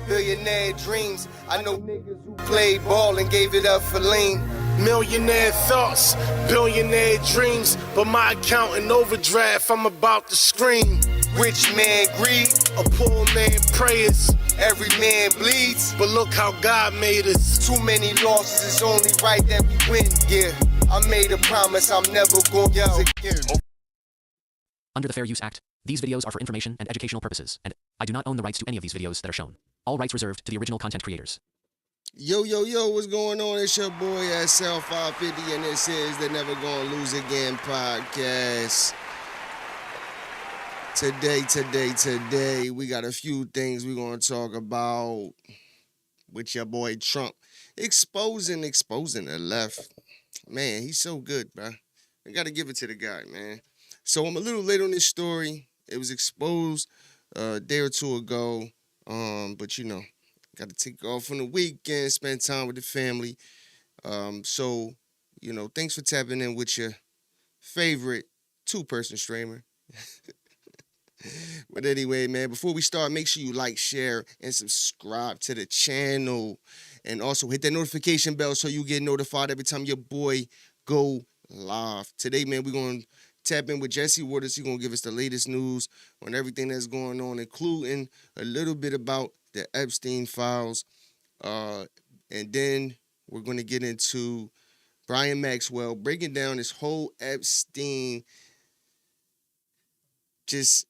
Billionaire dreams. I know niggas who played ball and gave it up for lean. Millionaire thoughts, billionaire dreams, but my account in overdraft, I'm about to scream. Rich man greed, A poor man prayers, every man bleeds. but look how God made us. Too many losses, it's only right that we win. Yeah, I made a promise I'm never gonna lose again. Under the Fair Use Act, these videos are for information and educational purposes, and I do not own the rights to any of these videos that are shown. All rights reserved to the original content creators. Yo, what's going on? It's your boy SL550, and this is the Never Gonna Lose Again podcast. Today, we got a few things we're gonna talk about with your boy Trump. Exposing the left. Man, he's so good, bro. I gotta give it to the guy, man. So I'm a little late on this story. It was exposed a day or two ago, but you know, got to take off on the weekend, spend time with the family. So, you know, thanks for tapping in with your favorite two-person streamer. But anyway, man, before we start, make sure you like, share, and subscribe to the channel. And also hit that notification bell so you get notified every time your boy go live. Today, man, we're going to tap in with Jesse Waters. He's going to give us the latest news on everything that's going on, including a little bit about the Epstein files. And then we're going to get into Brian Maxwell breaking down this whole Epstein, just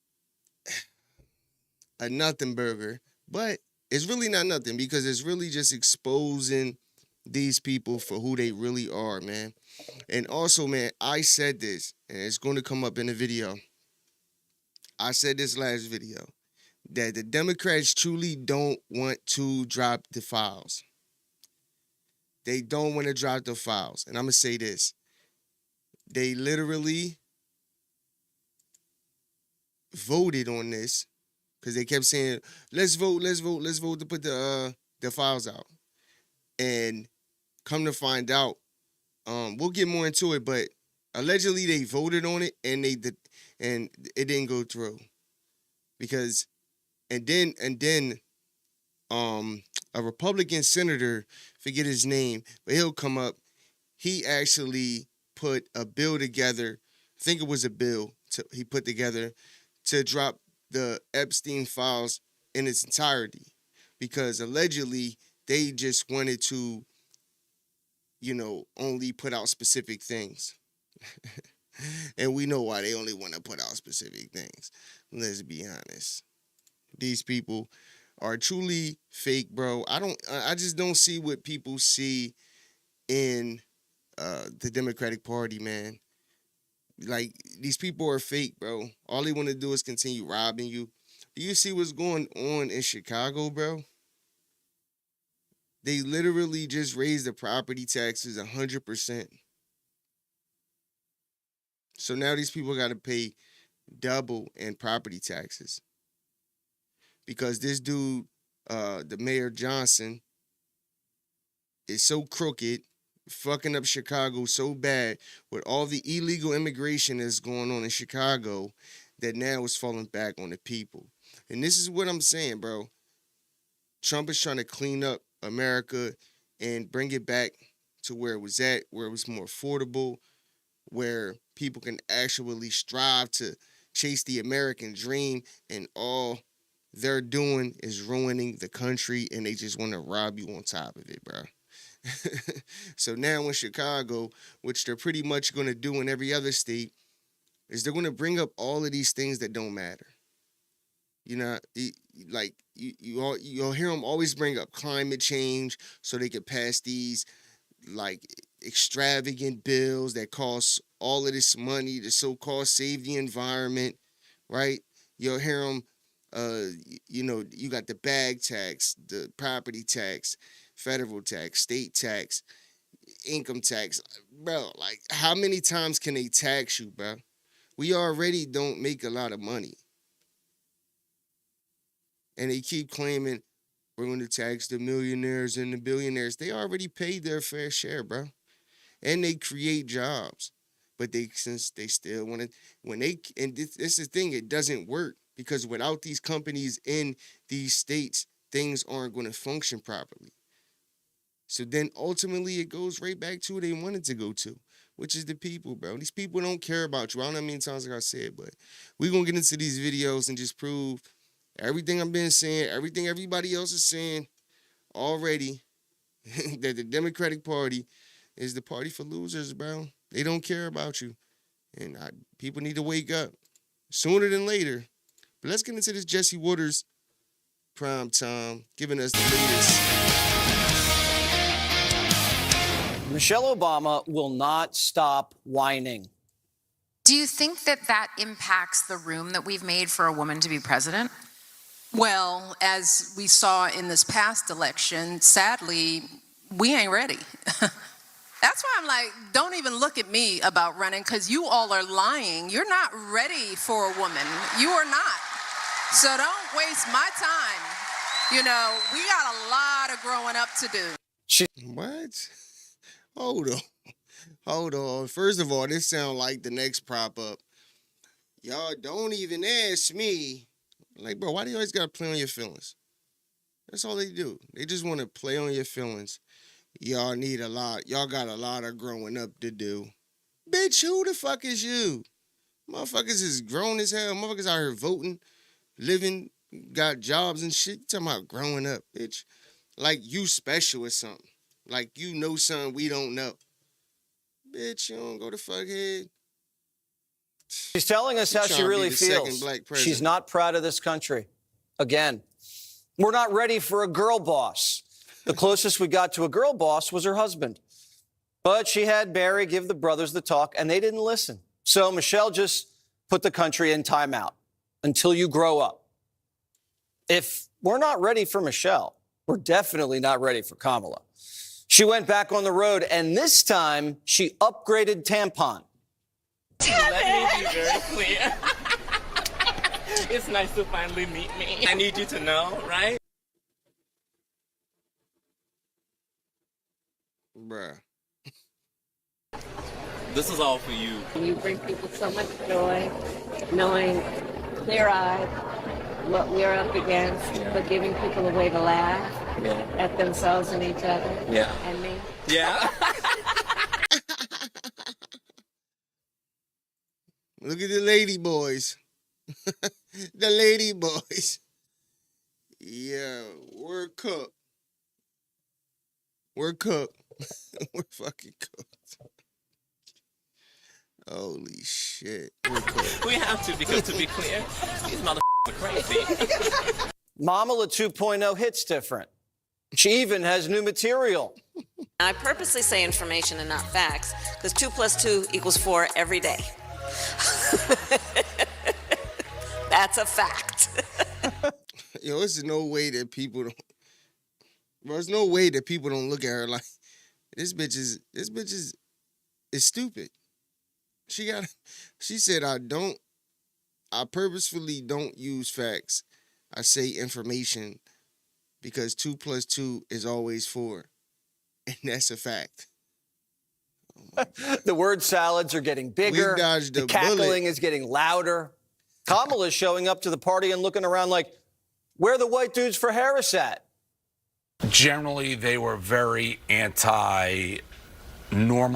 a nothing burger. But it's really not nothing, because it's really just exposing these people for who they really are, man. And also, man, I said this, and it's going to come up in the video. I said this last video, that the Democrats truly don't want to drop the files. They don't want to drop the files. And I'm going to say this. They literally voted on this because they kept saying, let's vote to put the files out. And come to find out, we'll get more into it, but allegedly they voted on it and and it didn't go through. Because and then a Republican senator, forget his name, but he'll come up. He actually put a bill together. I think it was a bill he put together to drop the Epstein files in its entirety, because allegedly they just wanted to, you know, only put out specific things. And we know why they only want to put out specific things. Let's be honest. These people are truly fake, bro. I just don't see what people see in the Democratic Party, man. Like, these people are fake, bro. All they want to do is continue robbing you. Do you see what's going on in Chicago, bro? They literally just raised the property taxes 100%. So now these people got to pay double in property taxes. Because this dude, the Mayor Johnson, is so crooked, fucking up Chicago so bad with all the illegal immigration that's going on in Chicago, that now it's falling back on the people. And this is what I'm saying, bro. Trump is trying to clean up America and bring it back to where it was at, where it was more affordable, where people can actually strive to chase the American dream, and all they're doing is ruining the country, and they just want to rob you on top of it, bro. So now in Chicago, which they're pretty much going to do in every other state, is they're going to bring up all of these things that don't matter. You know, you'll hear them always bring up climate change so they could pass these, like, extravagant bills that cost all of this money to so-called save the environment, right? You'll hear them, you know, you got the bag tax, the property tax, federal tax, state tax, income tax. Bro, like, how many times can they tax you, bro? We already don't make a lot of money. And they keep claiming we're going to tax the millionaires and the billionaires. They already paid their fair share, bro. And they create jobs. But since they still want to, and this is the thing, it doesn't work, because without these companies in these states, things aren't going to function properly. So then ultimately it goes right back to who they wanted to go to, which is the people, bro. These people don't care about you. I don't know how many times like I said, but we're going to get into these videos and just prove everything I've been saying, everything everybody else is saying already, that the Democratic Party is the party for losers, bro. They don't care about you. And people need to wake up sooner than later. But let's get into this Jesse Waters prime time, giving us the latest. Michelle Obama will not stop whining. Do you think that that impacts the room that we've made for a woman to be president? Well, as we saw in this past election, sadly, we ain't ready. That's why I'm like, don't even look at me about running, because you all are lying. You're not ready for a woman. You are not. So don't waste my time. You know, we got a lot of growing up to do. What? Hold on. First of all, this sound like the next prop up. Y'all don't even ask me. Like, bro, why do you always gotta play on your feelings? That's all they do. They just want to play on your feelings. Y'all need a lot. Y'all got a lot of growing up to do. Bitch, who the fuck is you? Motherfuckers is grown as hell. Motherfuckers out here voting, living, got jobs and shit. You talking about growing up, bitch. Like you special or something. Like you know something we don't know. Bitch, you don't go to fuck head. She's telling us how she really feels. She's not proud of this country. Again, we're not ready for a girl boss. The closest we got to a girl boss was her husband. But she had Barry give the brothers the talk, and they didn't listen. So Michelle just put the country in timeout until you grow up. If we're not ready for Michelle, we're definitely not ready for Kamala. She went back on the road, and this time she upgraded tampon. Let me be very clear. It's nice to finally meet me. I need you to know, right? Bruh. This is all for you. You bring people so much joy, knowing clear-eyed what we're up against, but giving people a way to laugh at themselves and each other and me. Yeah. Look at the lady boys. The lady boys. Yeah, we're cooked. We're cooked. We're fucking cooked. Holy shit. We're cooked. We have to, because to be clear, these motherfuckers are crazy. Kamala 2.0 hits different. She even has new material. I purposely say information and not facts, because 2 + 2 = 4 every day. That's a fact. Yo, there's no way that people don't. Bro, there's no way that people don't look at her like this bitch is stupid. She said I purposefully don't use facts. I say information because 2 + 2 is always 4. And that's a fact. Oh the word salads are getting bigger. We dodged the cackling is getting louder. Kamala's showing up to the party and looking around like, where are the white dudes for Harris at? Generally, they were very anti-normal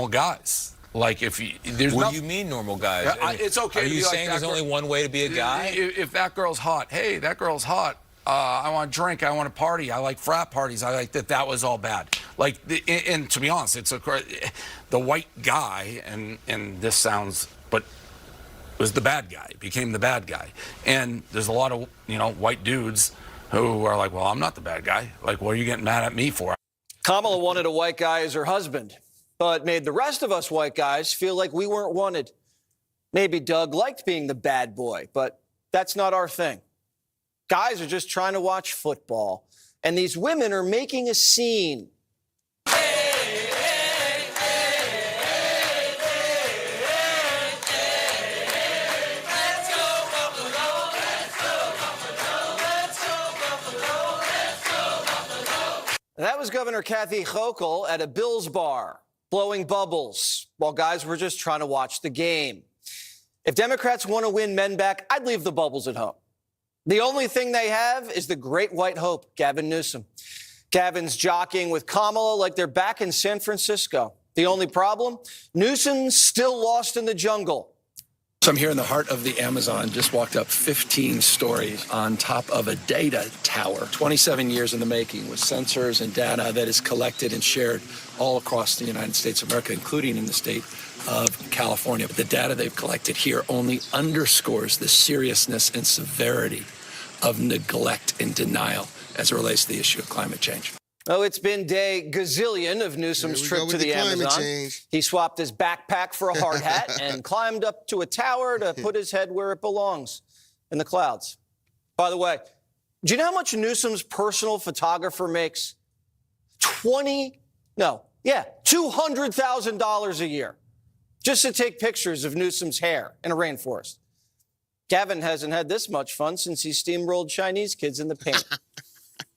guys. Like if you, there's what do you mean normal guys? I mean, it's okay. Are you saying there's only one way to be a guy? If that girl's hot, hey, that girl's hot. I want to drink. I want to party. I like frat parties. I like that. That was all bad. Like, and to be honest, the white guy, and this sounds, but was the bad guy. Became the bad guy. And there's a lot of white dudes who are like, well, I'm not the bad guy. Like, what are you getting mad at me for? Kamala wanted a white guy as her husband, but made the rest of us white guys feel like we weren't wanted. Maybe Doug liked being the bad boy, but that's not our thing. Guys are just trying to watch football, and these women are making a scene. That was Governor Kathy Hochul at a Bills bar, blowing bubbles, while guys were just trying to watch the game. If Democrats want to win men back, I'd leave the bubbles at home. The only thing they have is the great white hope, Gavin Newsom. Gavin's jockeying with Kamala like they're back in San Francisco. The only problem? Newsom's still lost in the jungle. So I'm here in the heart of the Amazon, just walked up 15 stories on top of a data tower. 27 years in the making with sensors and data that is collected and shared all across the United States of America, including in the state of California. But the data they've collected here only underscores the seriousness and severity of neglect and denial as it relates to the issue of climate change. Oh, it's been day gazillion of Newsom's trip to the Amazon. He swapped his backpack for a hard hat and climbed up to a tower to put his head where it belongs, in the clouds. By the way, do you know how much Newsom's personal photographer makes? $200,000 a year just to take pictures of Newsom's hair in a rainforest. Gavin hasn't had this much fun since he steamrolled Chinese kids in the paint.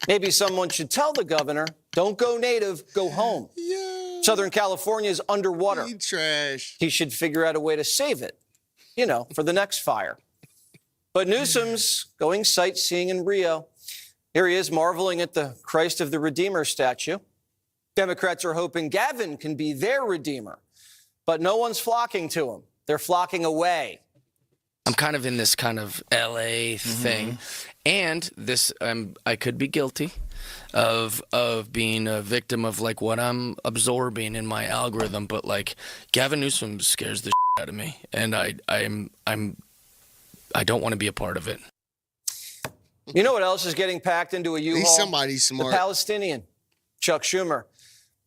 Maybe someone should tell the governor, don't go native, go home. Yeah. Southern California is underwater. Trash. He should figure out a way to save it, for the next fire. But Newsom's going sightseeing in Rio. Here he is marveling at the Christ of the Redeemer statue. Democrats are hoping Gavin can be their redeemer, but no one's flocking to him. They're flocking away. I'm kind of in this kind of L.A. thing, and this I could be guilty of being a victim of like what I'm absorbing in my algorithm. But like Gavin Newsom scares the shit out of me, and I don't want to be a part of it. You know what else is getting packed into a U-Haul? He's somebody smart. The Palestinian, Chuck Schumer.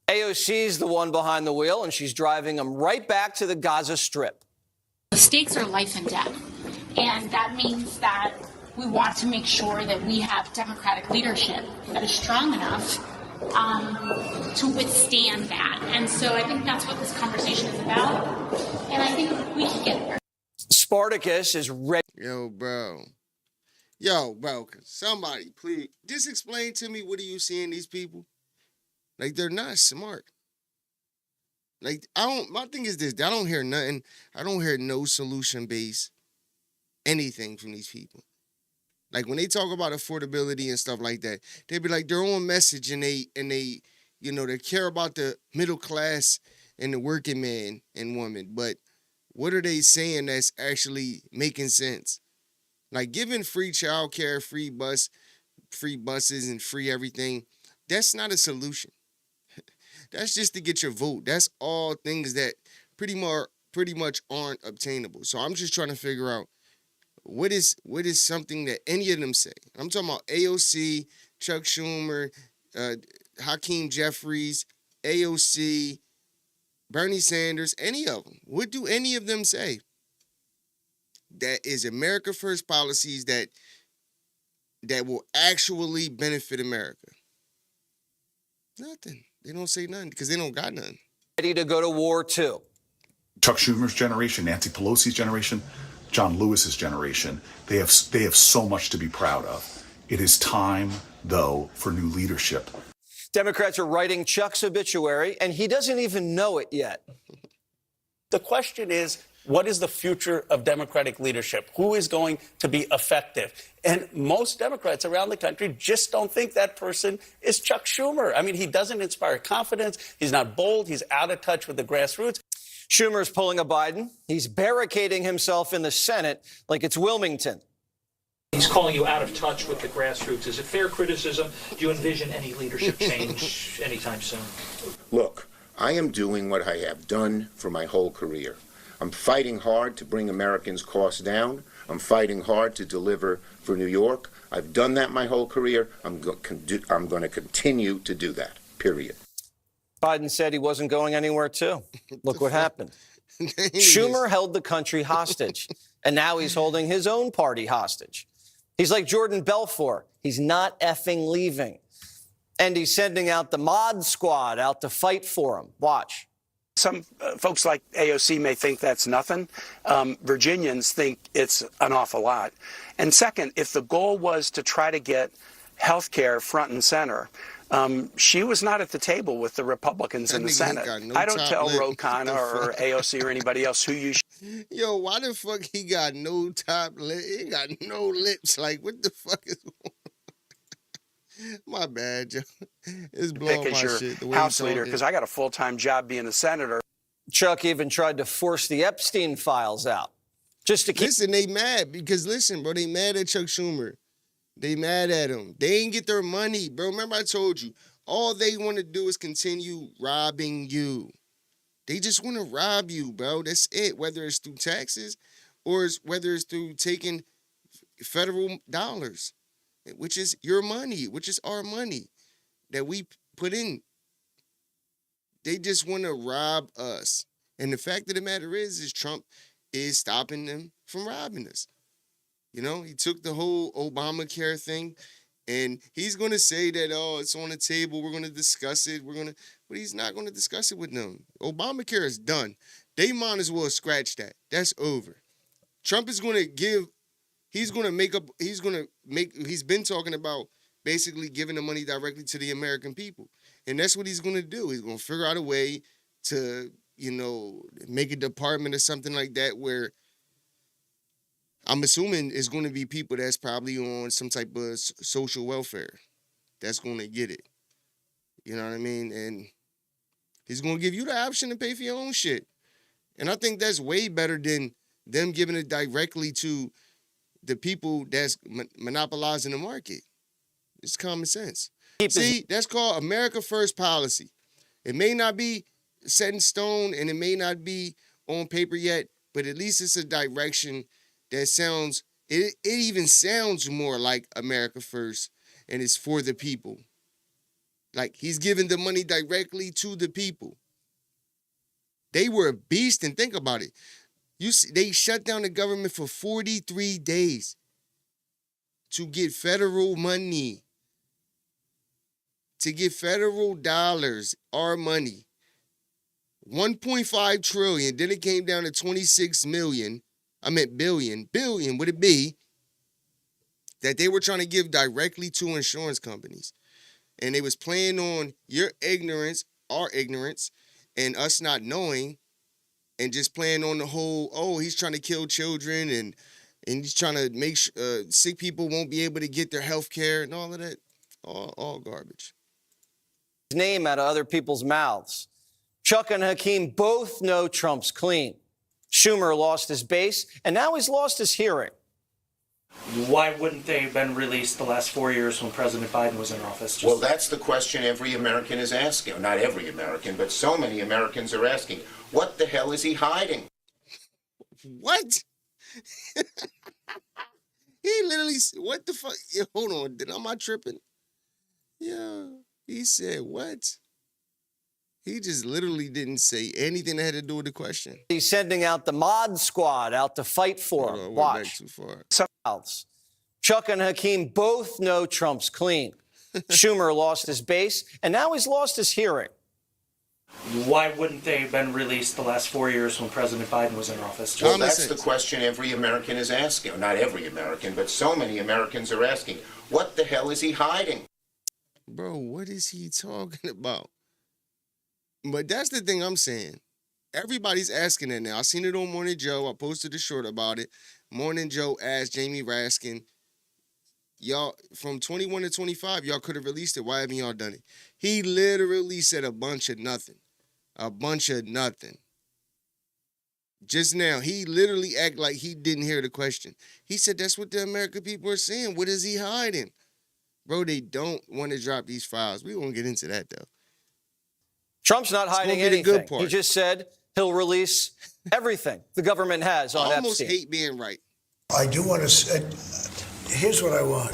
AOC's the one behind the wheel, and she's driving him right back to the Gaza Strip. The stakes are life and death, and that means that we want to make sure that we have Democratic leadership that is strong enough to withstand that. And so I think that's what this conversation is about, and I think we should get there. Spartacus is ready. Yo, bro, somebody, please, just explain to me, what do you see in these people? Like, they're not smart. Like, my thing is this, I don't hear nothing. I don't hear no solution-based anything from these people. Like, when they talk about affordability and stuff like that, they be like their own message, and they they care about the middle class and the working man and woman. But what are they saying that's actually making sense? Like, giving free childcare, free buses, and free everything, that's not a solution. That's just to get your vote. That's all things that pretty much aren't obtainable. So I'm just trying to figure out what is something that any of them say. I'm talking about AOC, Chuck Schumer, Hakeem Jeffries, AOC, Bernie Sanders, any of them. What do any of them say that is America First policies that will actually benefit America? Nothing. They don't say nothing because they don't got nothing. Ready to go to war too. Chuck Schumer's generation, Nancy Pelosi's generation, John Lewis's generation, they have so much to be proud of. It is time, though, for new leadership. Democrats are writing Chuck's obituary, and he doesn't even know it yet. The question is, what is the future of Democratic leadership? Who is going to be effective? And most Democrats around the country just don't think that person is Chuck Schumer. I mean, he doesn't inspire confidence. He's not bold. He's out of touch with the grassroots. Schumer's pulling a Biden. He's barricading himself in the Senate like it's Wilmington. He's calling you out of touch with the grassroots. Is it fair criticism? Do you envision any leadership change anytime soon? Look, I am doing what I have done for my whole career. I'm fighting hard to bring Americans' costs down. I'm fighting hard to deliver for New York. I've done that my whole career. I'm going to continue to do that, period. Biden said he wasn't going anywhere, too. Look what happened. Schumer held the country hostage, and now he's holding his own party hostage. He's like Jordan Belfort. He's not effing leaving. And he's sending out the mod squad out to fight for him. Watch. Some folks like AOC may think that's nothing. Virginians think it's an awful lot. And second, if the goal was to try to get health care front and center, she was not at the table with the Republicans in the Senate. I don't tell Ro Khanna or AOC or anybody else who you should. Yo, why the fuck he got no top lip? He got no lips. Like, what the fuck is going on? My bad, Joe. It's blowing my shit. The way House leader, because I got a full-time job being a senator. Chuck even tried to force the Epstein files out. Just to keep. Listen, they mad because, listen, bro, they mad at Chuck Schumer. They mad at him. They ain't get their money, bro. Remember I told you, all they want to do is continue robbing you. They just want to rob you, bro. That's it. Whether it's through taxes or whether it's through taking federal dollars, which is your money, which is our money that we put in. They just want to rob us. And the fact of the matter is Trump is stopping them from robbing us. You know, he took the whole Obamacare thing, and he's going to say that, oh, it's on the table, we're going to discuss it, but he's not going to discuss it with them. Obamacare is done. They might as well scratch that. That's over. Trump is going to he's been talking about basically giving the money directly to the American people. And that's what he's going to do. He's going to figure out a way to, make a department or something like that where I'm assuming it's going to be people that's probably on some type of social welfare that's going to get it. You know what I mean? And he's going to give you the option to pay for your own shit. And I think that's way better than them giving it directly to the people that's monopolizing the market. It's common sense. See, that's called America First policy. It may not be set in stone and it may not be on paper yet, but at least it's a direction that sounds, it even sounds more like America First, and it's for the people. Like, he's giving the money directly to the people. They were a beast, and think about it. They shut down the government for 43 days to get federal money, to get federal dollars, our money. 1.5 trillion, then it came down to 26 million. I meant billion would it be, that they were trying to give directly to insurance companies. And they was playing on your ignorance, our ignorance, and us not knowing, and just playing on the whole, oh, he's trying to kill children and he's trying to make sure sick people won't be able to get their health care and all of that. All garbage. His name out of other people's mouths. Chuck and Hakeem both know Trump's clean. Schumer lost his base, and now he's lost his hearing. Why wouldn't they have been released the last 4 years when President Biden was in office? Well, that's the question every American is asking. Not every American, but so many Americans are asking. What the hell is he hiding? What? He literally, what the fuck? Yeah, hold on, am I tripping? Yeah, he said what? He just literally didn't say anything that had to do with the question. He's sending out the mod squad out to fight for him. Watch. Back too far. Chuck and Hakeem both know Trump's clean. Schumer lost his base, and now he's lost his hearing. Why wouldn't they have been released the last 4 years when President Biden was in office? Well, that's the question every American is asking. Not every American, but so many Americans are asking. What the hell is he hiding? Bro, what is he talking about? But that's the thing I'm saying. Everybody's asking it now. I seen it on Morning Joe. I posted a short about it. Morning Joe asked Jamie Raskin, y'all, from 21 to 25, y'all could have released it. Why haven't y'all done it? He literally said a bunch of nothing. A bunch of nothing. Just now, he literally acted like he didn't hear the question. He said that's what the American people are saying. What is he hiding? Bro, they don't want to drop these files. We won't get into that, though. Trump's not hiding anything. He just said he'll release everything the government has on Epstein. I almost hate being right. I do want to say, here's what I want.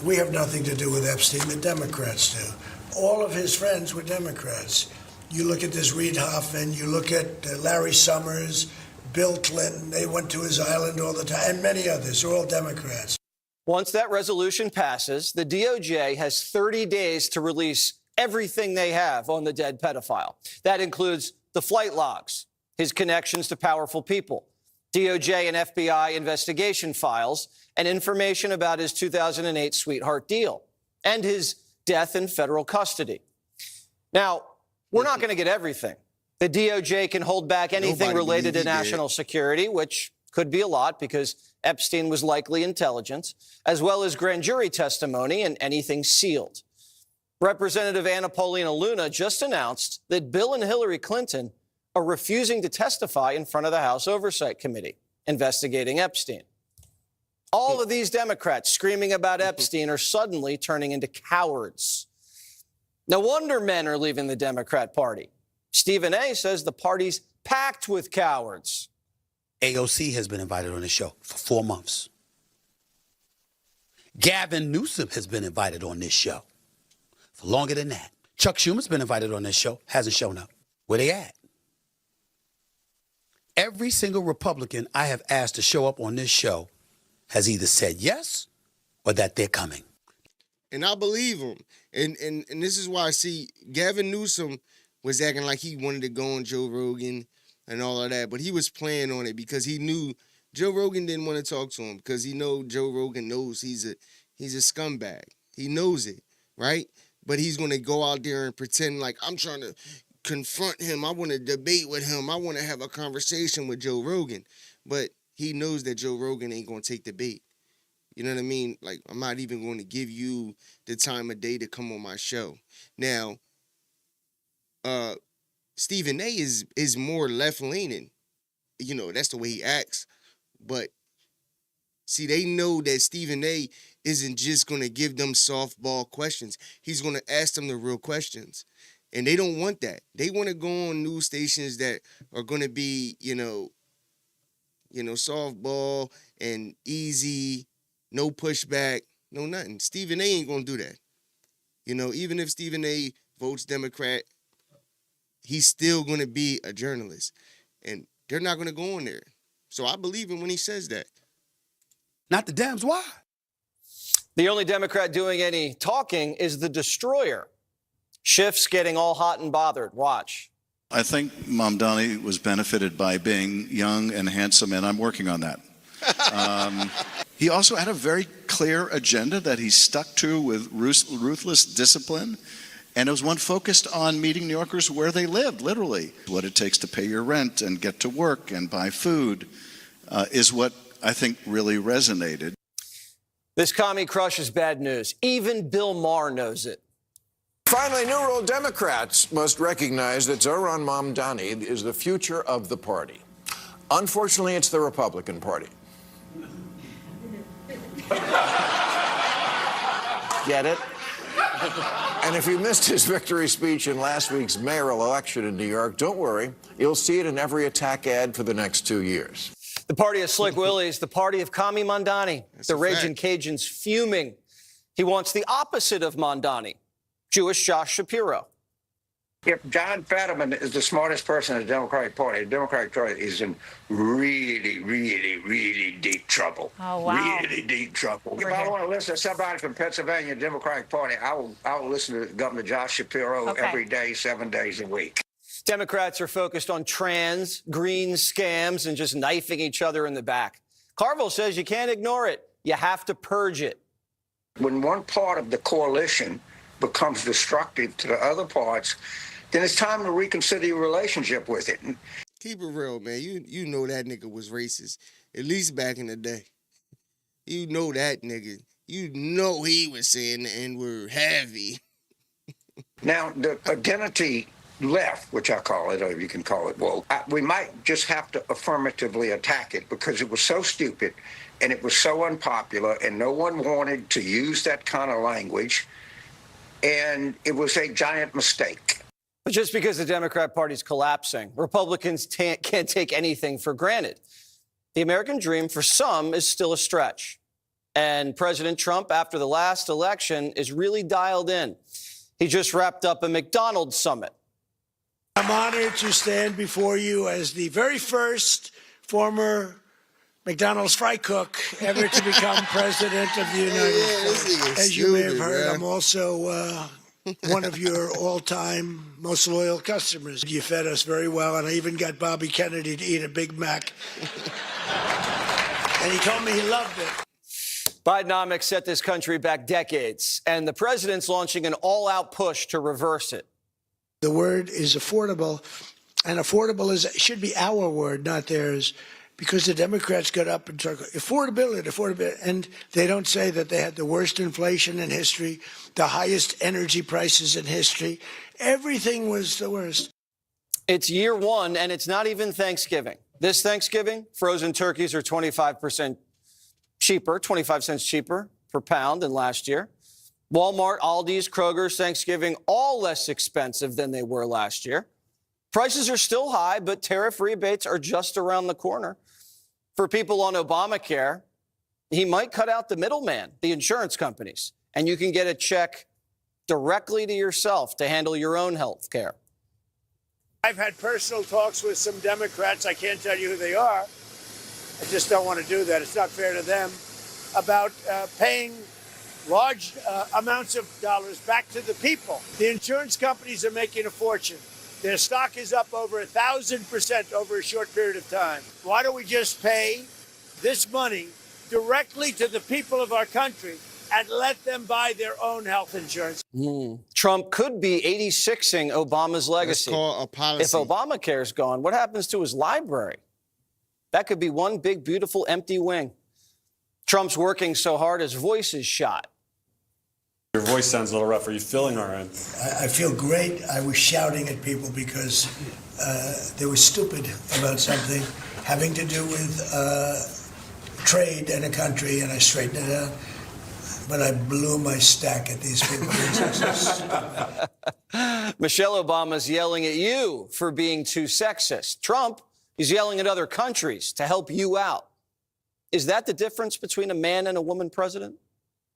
We have nothing to do with Epstein. The Democrats do. All of his friends were Democrats. You look at this Reid Hoffman, you look at Larry Summers, Bill Clinton, they went to his island all the time, and many others. They're all Democrats. Once that resolution passes, the DOJ has 30 days to release everything they have on the dead pedophile. That includes the flight logs, his connections to powerful people, DOJ and FBI investigation files, and information about his 2008 sweetheart deal and his death in federal custody. Now, we're not going to get everything. The DOJ can hold back anything related to national security, which could be a lot because Epstein was likely intelligence, as well as grand jury testimony and anything sealed. Representative Anna Paulina Luna just announced that Bill and Hillary Clinton are refusing to testify in front of the House Oversight Committee investigating Epstein. All of these Democrats screaming about Epstein are suddenly turning into cowards. No wonder men are leaving the Democrat Party. Stephen A. says the party's packed with cowards. AOC has been invited on the show for 4 months. Gavin Newsom has been invited on this show for longer than that. Chuck Schumer's been invited on this show, hasn't shown up. Where they at? Every single Republican I have asked to show up on this show has either said yes or that they're coming. And I believe him. And this is why I see Gavin Newsom was acting like he wanted to go on Joe Rogan and all of that, but he was playing on it because he knew Joe Rogan didn't want to talk to him because he know Joe Rogan knows he's a scumbag. He knows it, right? But he's going to go out there and pretend like I'm trying to confront him. I want to debate with him. I want to have a conversation with Joe Rogan. But he knows that Joe Rogan ain't going to take the bait. You know what I mean? Like, I'm not even going to give you the time of day to come on my show. Now, Stephen A. is more left-leaning. You know, that's the way he acts. But, see, they know that Stephen A. isn't just going to give them softball questions. He's going to ask them the real questions. And they don't want that. They want to go on news stations that are going to be, you know, softball and easy, no pushback, no nothing. Stephen A. ain't going to do that. You know, even if Stephen A. votes Democrat, he's still going to be a journalist. And they're not going to go on there. So I believe him when he says that. Not the Dems, why? The only Democrat doing any talking is the destroyer. Schiff's getting all hot and bothered. Watch. I think Mamdani was benefited by being young and handsome, and I'm working on that. He also had a very clear agenda that he stuck to with ruthless discipline, and it was one focused on meeting New Yorkers where they lived, literally. What it takes to pay your rent and get to work and buy food is what I think really resonated. This commie crush is bad news. Even Bill Maher knows it. Finally, New World Democrats must recognize that Zohran Mamdani is the future of the party. Unfortunately, it's the Republican Party. Get it? And if you missed his victory speech in last week's mayoral election in New York, don't worry. You'll see it in every attack ad for the next 2 years. The party of Slick Willie's the party of Commie Mamdani. The Raging Cajun's fuming. He wants the opposite of Mamdani. Jewish Josh Shapiro. If John Fetterman is the smartest person in the Democratic Party is in really, really, really deep trouble. Oh, wow. Really deep trouble. If I want to listen to somebody from Pennsylvania Democratic Party, I will listen to Governor Josh Shapiro every day, 7 days a week. Democrats are focused on trans, green scams, and just knifing each other in the back. Carville says you can't ignore it. You have to purge it. When one part of the coalition becomes destructive to the other parts, then it's time to reconsider your relationship with it. Keep it real, man. You know that nigga was racist, at least back in the day. You know that nigga. You know he was saying the N-word heavy. Now, the identity left, which I call it, or you can call it woke, we might just have to affirmatively attack it because it was so stupid and it was so unpopular and no one wanted to use that kind of language. And it was a giant mistake. But just because the Democrat Party's collapsing, Republicans can't take anything for granted. The American dream for some is still a stretch. And President Trump, after the last election, is really dialed in. He just wrapped up a McDonald's summit. I'm honored to stand before you as the very first former McDonald's fry cook ever to become president of the United States. As you may have heard, I'm also one of your all-time most loyal customers. You fed us very well, and I even got Bobby Kennedy to eat a Big Mac. And he told me he loved it. Bidenomics set this country back decades, and the president's launching an all-out push to reverse it. The word is affordable. And affordable should be our word, not theirs, because the Democrats got up and talked affordability, and they don't say that they had the worst inflation in history, the highest energy prices in history. Everything was the worst. It's year one, and it's not even Thanksgiving. This Thanksgiving, frozen turkeys are 25% cheaper, 25 cents cheaper per pound than last year. Walmart, Aldi's, Kroger's Thanksgiving, all less expensive than they were last year. Prices are still high, but tariff rebates are just around the corner. For people on Obamacare, he might cut out the middleman, the insurance companies, and you can get a check directly to yourself to handle your own health care. I've had personal talks with some Democrats. I can't tell you who they are. I just don't want to do that. It's not fair to them. About paying large amounts of dollars back to the people. The insurance companies are making a fortune. Their stock is up over 1,000% over a short period of time. Why don't we just pay this money directly to the people of our country and let them buy their own health insurance? Trump could be 86ing Obama's legacy. That's called a policy. If Obamacare's gone, what happens to his library? That could be one big, beautiful, empty wing. Trump's working so hard, his voice is shot. Your voice sounds a little rough. Are you feeling all right? I feel great. I was shouting at people because they were stupid about something having to do with trade in a country, and I straightened it out. But I blew my stack at these people. Michelle Obama's yelling at you for being too sexist. Trump is yelling at other countries to help you out. Is that the difference between a man and a woman president?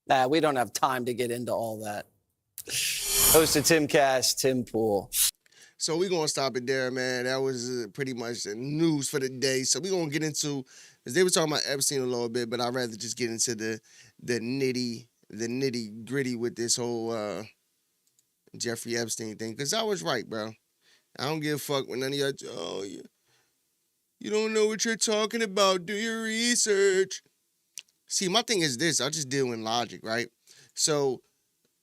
Nah, we don't have time to get into all that. Host of Timcast, Tim Pool. So we're going to stop it there, man. That was pretty much the news for the day. So we're going to get into, because they were talking about Epstein a little bit, but I'd rather just get into the nitty gritty with this whole Jeffrey Epstein thing. Because I was right, bro. I don't give a fuck when none of y'all, you don't know what you're talking about. Do your research. See, my thing is this. I just deal in logic, right? So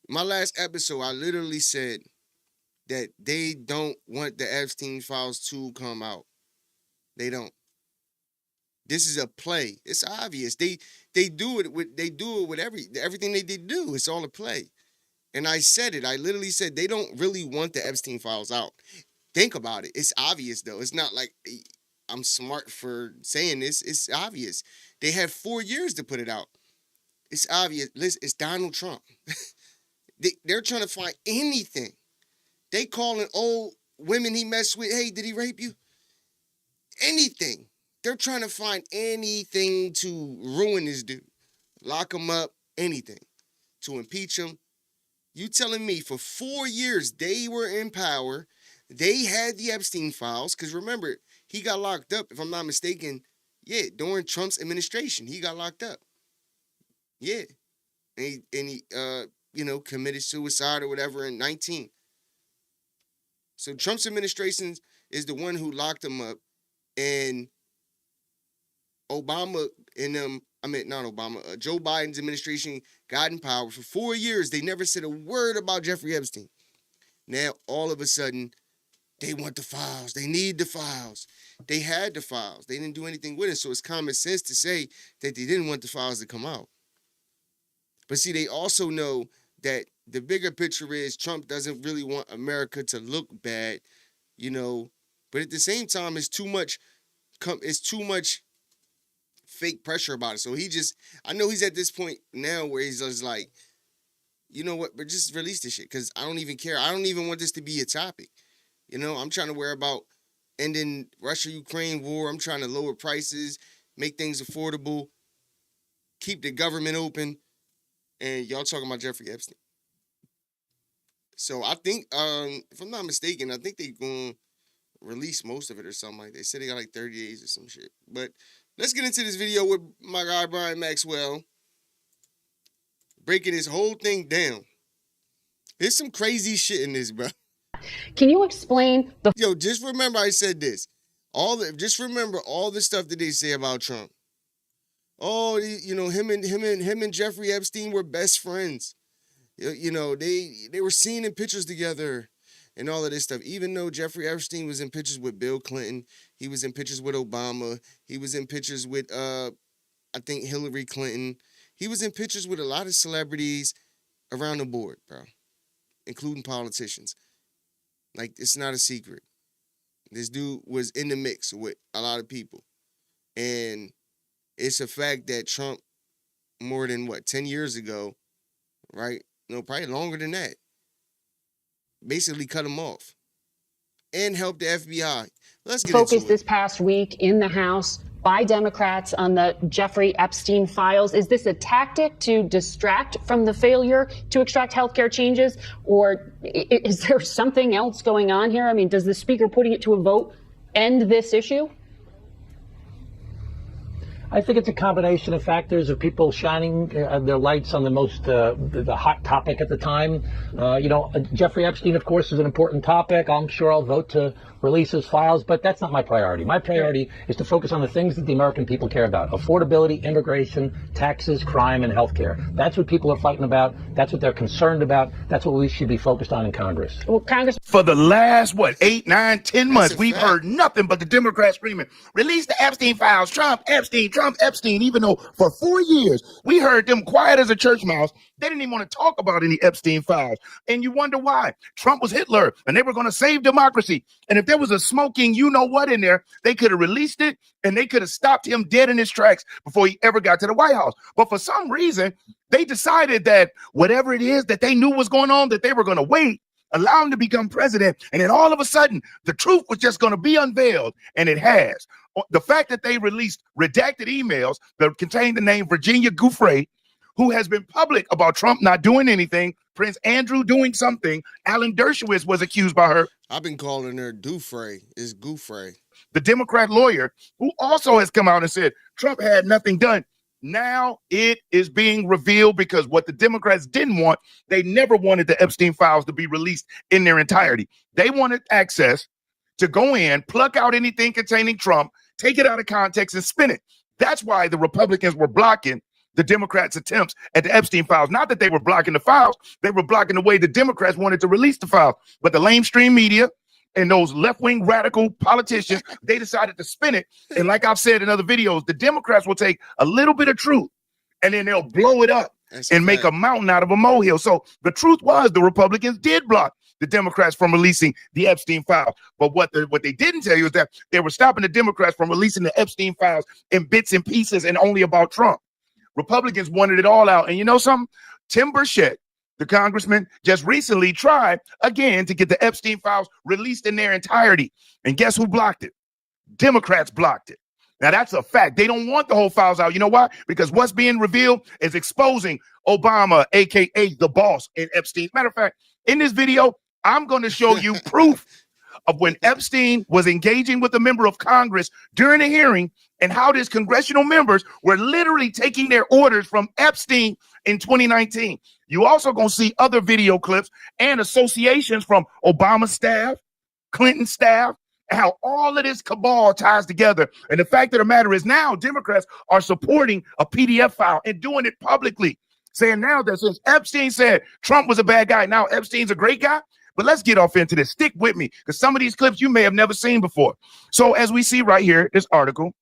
my last episode, I literally said that they don't want the Epstein files to come out. They don't. This is a play. It's obvious. They do it with everything they did do. It's all a play. And I said it. I literally said they don't really want the Epstein files out. Think about it. It's obvious though. It's not like I'm smart for saying this. It's obvious. They had 4 years to put it out. It's obvious. Listen, it's Donald Trump. They're trying to find anything. They calling old women he messed with, hey, did he rape you? Anything. They're trying to find anything to ruin this dude. Lock him up, anything. To impeach him. You telling me for 4 years they were in power. They had the Epstein files. Because remember, he got locked up, if I'm not mistaken, during Trump's administration. He got locked up. Yeah. And he committed suicide or whatever in 19. So Trump's administration is the one who locked him up. And Obama and Joe Biden's administration got in power for 4 years. They never said a word about Jeffrey Epstein. Now, all of a sudden, they want the files. They need the files. They had the files. They didn't do anything with it. So it's common sense to say that they didn't want the files to come out. But see, they also know that the bigger picture is Trump doesn't really want America to look bad, But at the same time, it's too much fake pressure about it. So I know he's at this point now where he's just like, you know what, but just release this shit because I don't even care. I don't even want this to be a topic. I'm trying to worry about ending Russia-Ukraine war. I'm trying to lower prices, make things affordable, keep the government open. And y'all talking about Jeffrey Epstein. So I think, if I'm not mistaken, I think they're going to release most of it or something like that. They said they got like 30 days or some shit. But let's get into this video with my guy, Brian Maxwell, breaking this whole thing down. There's some crazy shit in this, bro. Can you explain the... Yo, just remember I said this. Just remember all the stuff that they say about Trump. Oh, him and Jeffrey Epstein were best friends. They were seen in pictures together. and all of this stuff. Even though Jeffrey Epstein was in pictures with Bill Clinton, he was in pictures with Obama, he was in pictures with I think Hillary Clinton. He was in pictures with a lot of celebrities around the board, bro, including politicians. Like, it's not a secret. This dude was in the mix with a lot of people. And it's a fact that Trump, more than 10 years ago, right? No, probably longer than that, basically cut him off and helped the FBI. Let's get Focus into it. this past week in the House by Democrats on the Jeffrey Epstein files. Is this a tactic to distract from the failure to extract healthcare changes, or is there something else going on here? I mean, does the Speaker putting it to a vote end this issue? I think it's a combination of factors of people shining their lights on the most the hot topic at the time. Jeffrey Epstein, of course, is an important topic. I'm sure I'll vote to release his files, but that's not my priority. My priority is to focus on the things that the American people care about: affordability, immigration, taxes, crime, and healthcare. That's what people are fighting about. That's what they're concerned about. That's what we should be focused on in Congress. Well, Congress. For the last, 8, 9, 10 months, we've heard nothing but the Democrats screaming, release the Epstein files, Trump, Epstein, even though for 4 years, we heard them quiet as a church mouse. They didn't even want to talk about any Epstein files. And you wonder why. Trump was Hitler, and they were going to save democracy. And if there was a smoking you-know-what in there, they could have released it, and they could have stopped him dead in his tracks before he ever got to the White House. But for some reason, they decided that whatever it is that they knew was going on, that they were going to wait, allow him to become president, and then all of a sudden, the truth was just going to be unveiled, and it has. The fact that they released redacted emails that contain the name Virginia Giuffre, who has been public about Trump not doing anything, Prince Andrew doing something, Alan Dershowitz was accused by her. I've been calling her Dufresne. It's Giuffre. The Democrat lawyer, who also has come out and said Trump had nothing done. Now it is being revealed, because what the Democrats didn't want, they never wanted the Epstein files to be released in their entirety. They wanted access to go in, pluck out anything containing Trump, take it out of context, and spin it. That's why the Republicans were blocking the Democrats' attempts at the Epstein files. Not that they were blocking the files, they were blocking the way the Democrats wanted to release the files. But the lamestream media and those left-wing radical politicians, they decided to spin it. And like I've said in other videos, the Democrats will take a little bit of truth and then they'll blow it up and make a mountain out of a molehill. So the truth was the Republicans did block the Democrats from releasing the Epstein files. But what they didn't tell you is that they were stopping the Democrats from releasing the Epstein files in bits and pieces and only about Trump. Republicans wanted it all out. And you know something? Tim Burchett, the congressman, just recently tried again to get the Epstein files released in their entirety. And guess who blocked it? Democrats blocked it. Now, that's a fact. They don't want the whole files out. You know why? Because what's being revealed is exposing Obama, a.k.a. the boss, in Epstein. Matter of fact, in this video, I'm going to show you proof of when Epstein was engaging with a member of Congress during a hearing and how his congressional members were literally taking their orders from Epstein in 2019. You also going to see other video clips and associations from Obama staff, Clinton staff, and how all of this cabal ties together. And the fact of the matter is now Democrats are supporting a PDF file and doing it publicly, saying now that since Epstein said Trump was a bad guy, now Epstein's a great guy. But let's get off into this. Stick with me, because some of these clips you may have never seen before. So as we see right here, this article,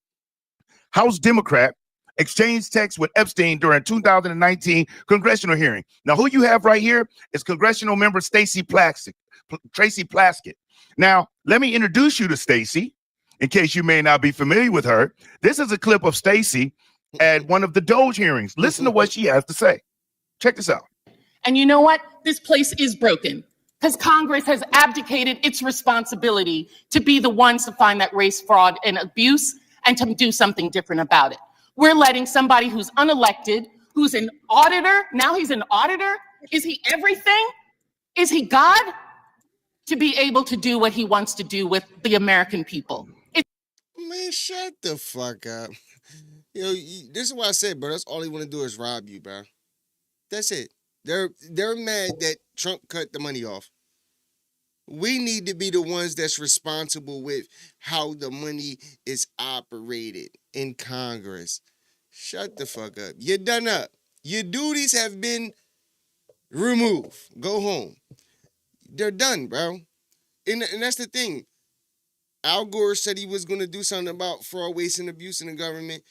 House Democrat exchanged texts with Epstein during 2019 congressional hearing. Now, who you have right here is congressional member Tracy Plaskett. Now, let me introduce you to Stacey, in case you may not be familiar with her. This is a clip of Stacey at one of the Doge hearings. Listen to what she has to say. Check this out. And you know what? This place is broken, because Congress has abdicated its responsibility to be the ones to find that race fraud and abuse and to do something different about it. We're letting somebody who's unelected, who's an auditor, now he's an auditor. Is he everything? Is he God? To be able to do what he wants to do with the American people. Man, shut the fuck up. This is what I said, bro. That's all they want to do is rob you, bro. That's it. They're mad that Trump cut the money off. We need to be the ones that's responsible with how the money is operated in Congress. Shut the fuck up. You're done up. Your duties have been removed. Go home. They're done, bro. And that's the thing. Al Gore said he was going to do something about fraud, waste, and abuse in the government.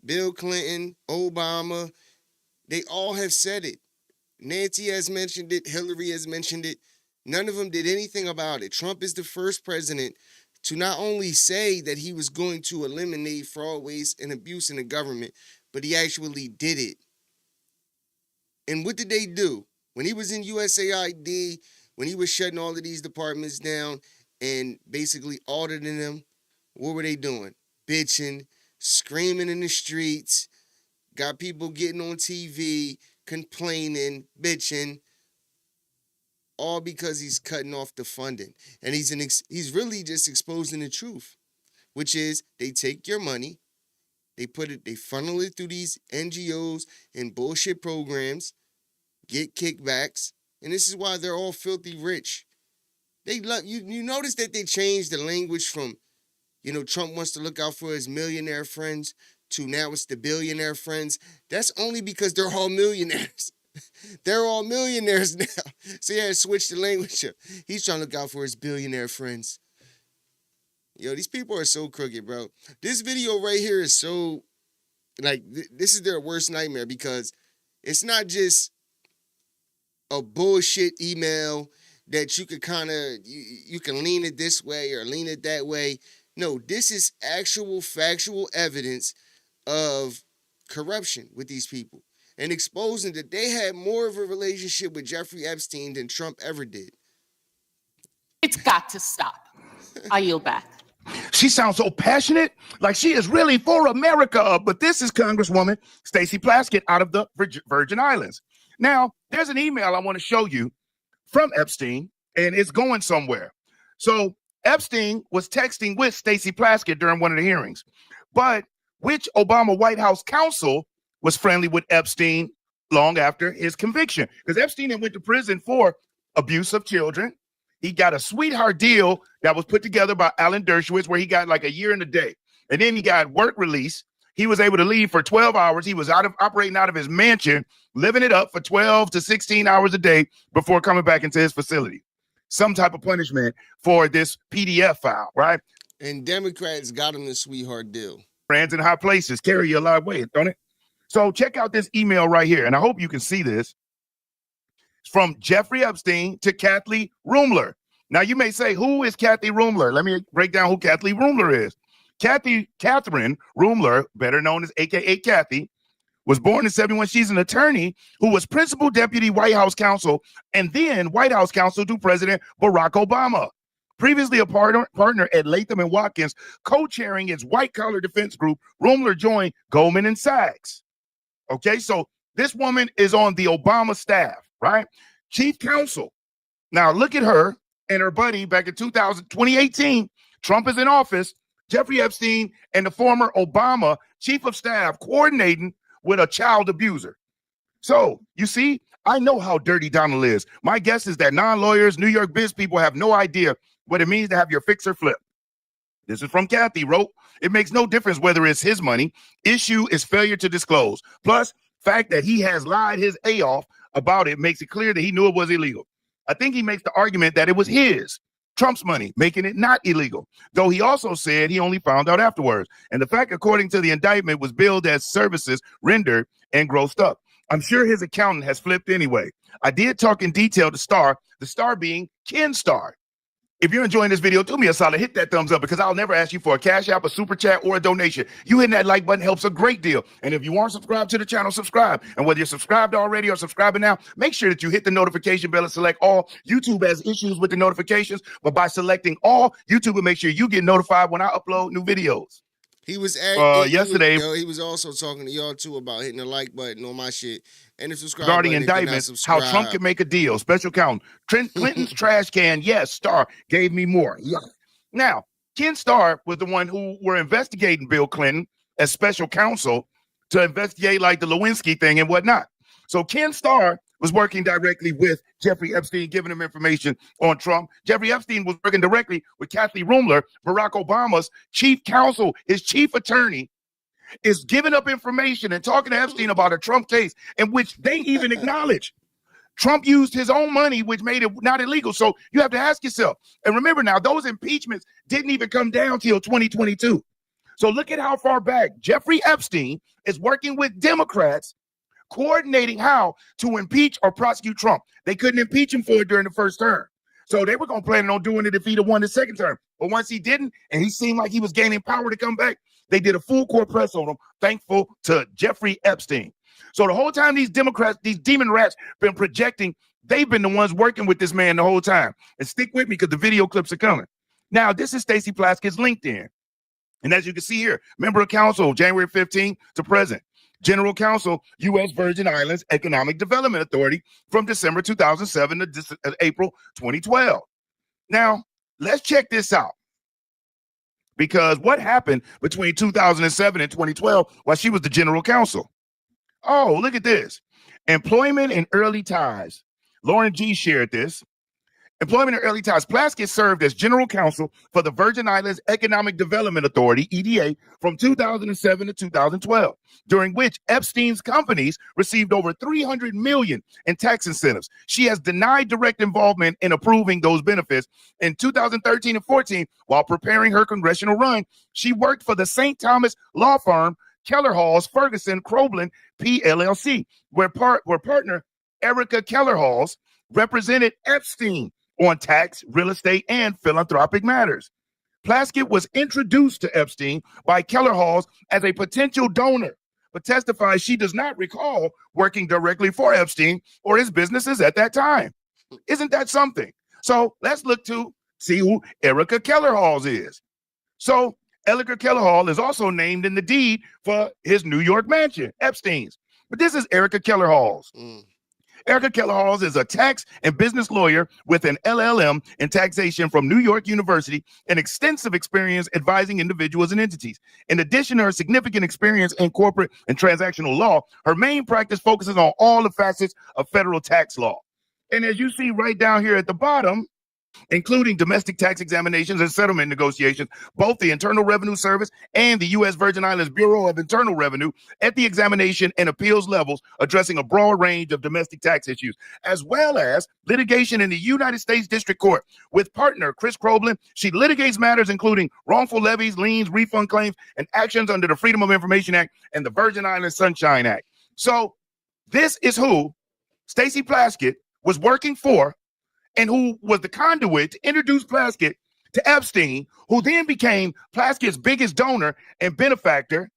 Bill Clinton, Obama, they all have said it. Nancy has mentioned it. Hillary has mentioned it. None of them did anything about it. Trump is the first president to not only say that he was going to eliminate fraud, waste, and abuse in the government, but he actually did it. And what did they do? When he was in USAID, when he was shutting all of these departments down and basically auditing them, what were they doing? Bitching, screaming in the streets, got people getting on TV, complaining, bitching, all because he's cutting off the funding. And he's really just exposing the truth, which is they take your money, they funnel it through these NGOs and bullshit programs, get kickbacks, and this is why they're all filthy rich. They love you. You notice that they changed the language from, Trump wants to look out for his millionaire friends to now it's the billionaire friends. That's only because they're all millionaires. They're all millionaires now. So he had to switch the language up. He's trying to look out for his billionaire friends. Yo, these people are so crooked, bro. This video right here is so, this is their worst nightmare because it's not just a bullshit email that you could kind of, you can lean it this way or lean it that way. No, this is actual factual evidence of corruption with these people and exposing that they had more of a relationship with Jeffrey Epstein than Trump ever did. It's got to stop. I yield back. She sounds so passionate, like she is really for America. But this is Congresswoman Stacey Plaskett out of the Virgin Islands. Now, there's an email I want to show you from Epstein, and it's going somewhere. So Epstein was texting with Stacey Plaskett during one of the hearings, but which Obama White House counsel was friendly with Epstein long after his conviction? Because Epstein had went to prison for abuse of children. He got a sweetheart deal that was put together by Alan Dershowitz where he got like a year and a day. And then he got work release. He was able to leave for 12 hours. He was operating out of his mansion, living it up for 12 to 16 hours a day before coming back into his facility. Some type of punishment for this PDF file, right? And Democrats got him the sweetheart deal. Friends in high places carry you a long way, don't it? So check out this email right here, and I hope you can see this. It's from Jeffrey Epstein to Kathleen Rumler. Now, you may say, who is Kathleen Rumler? Let me break down who Kathleen Rumler is. Catherine Rumler, better known as AKA Kathy, was born in 71. She's an attorney who was principal deputy White House counsel and then White House counsel to President Barack Obama. Previously a partner at Latham & Watkins, co-chairing its white-collar defense group, Rumler joined Goldman & Sachs. Okay, so this woman is on the Obama staff, right? Chief counsel. Now, look at her and her buddy back in 2018. Trump is in office. Jeffrey Epstein and the former Obama chief of staff coordinating with a child abuser. So, you see, I know how dirty Donald is. My guess is that non-lawyers, New York biz people have no idea what it means to have your fixer flip. This is from Kathy, wrote, it makes no difference whether it's his money. Issue is failure to disclose. Plus, fact that he has lied his A off about it makes it clear that he knew it was illegal. I think he makes the argument that it was his, Trump's money, making it not illegal, though he also said he only found out afterwards. And the fact, according to the indictment, was billed as services rendered and grossed up. I'm sure his accountant has flipped anyway. I did talk in detail to Starr, the star being Ken Starr. If you're enjoying this video, do me a solid, hit that thumbs up because I'll never ask you for a cash app, a super chat, or a donation. You hitting that like button helps a great deal. And if you aren't subscribed to the channel, subscribe. And whether you're subscribed already or subscribing now, make sure that you hit the notification bell and select all. YouTube has issues with the notifications, but by selecting all, YouTube will make sure you get notified when I upload new videos. He was yesterday. He was also talking to y'all too about hitting the like button on my shit and the subscribe Regarding button indictments, how Trump can make a deal. Special count. Clinton's trash can. Yes, Starr gave me more. Yeah. Now, Ken Starr was the one who were investigating Bill Clinton as special counsel to investigate like the Lewinsky thing and whatnot. So Ken Starr was working directly with Jeffrey Epstein, giving him information on Trump. Jeffrey Epstein was working directly with Kathleen Rumler, Barack Obama's chief counsel, his chief attorney, is giving up information and talking to Epstein about a Trump case in which they even acknowledge Trump used his own money, which made it not illegal. So you have to ask yourself, and remember now, those impeachments didn't even come down till 2022. So look at how far back Jeffrey Epstein is working with Democrats, coordinating how to impeach or prosecute Trump. They couldn't impeach him for it during the first term. So they were going to plan on doing it if he'd have won the second term. But once he didn't, and he seemed like he was gaining power to come back, they did a full court press on him, thankful to Jeffrey Epstein. So the whole time these Democrats, these demon rats, been projecting, they've been the ones working with this man the whole time. And stick with me because the video clips are coming. Now, this is Stacey Plaskett's LinkedIn. And as you can see here, member of council, January 15th to present. General counsel, U.S. Virgin Islands Economic Development Authority from December 2007 to April 2012. Now, let's check this out. Because what happened between 2007 and 2012 while she was the general counsel? Oh, look at this. Employment and early ties. Lauren G. shared this. Employment and early ties. Plaskett served as general counsel for the Virgin Islands Economic Development Authority, EDA, from 2007 to 2012, during which Epstein's companies received over $300 million in tax incentives. She has denied direct involvement in approving those benefits. In 2013 and 14, while preparing her congressional run, she worked for the St. Thomas law firm Keller Halls Ferguson Crobland PLLC, where partner Erica Keller Halls represented Epstein on tax, real estate, and philanthropic matters. Plaskett was introduced to Epstein by Keller Halls as a potential donor, but testifies she does not recall working directly for Epstein or his businesses at that time. Isn't that something? So let's look to see who Erica Keller Halls is. So Erica Keller Hall is also named in the deed for his New York mansion, Epstein's. But this is Erica Keller Halls. Erica Keller Halls is a tax and business lawyer with an LLM in taxation from New York University and extensive experience advising individuals and entities. In addition to her significant experience in corporate and transactional law, her main practice focuses on all the facets of federal tax law. And as you see right down here at the bottom, including domestic tax examinations and settlement negotiations, both the Internal Revenue Service and the U.S. Virgin Islands Bureau of Internal Revenue at the examination and appeals levels, addressing a broad range of domestic tax issues, as well as litigation in the United States District Court. With partner Chris Crobland, she litigates matters including wrongful levies, liens, refund claims, and actions under the Freedom of Information Act and the Virgin Islands Sunshine Act. So this is who Stacey Plaskett was working for, and who was the conduit to introduce Plaskett to Epstein, who then became Plaskett's biggest donor and benefactor.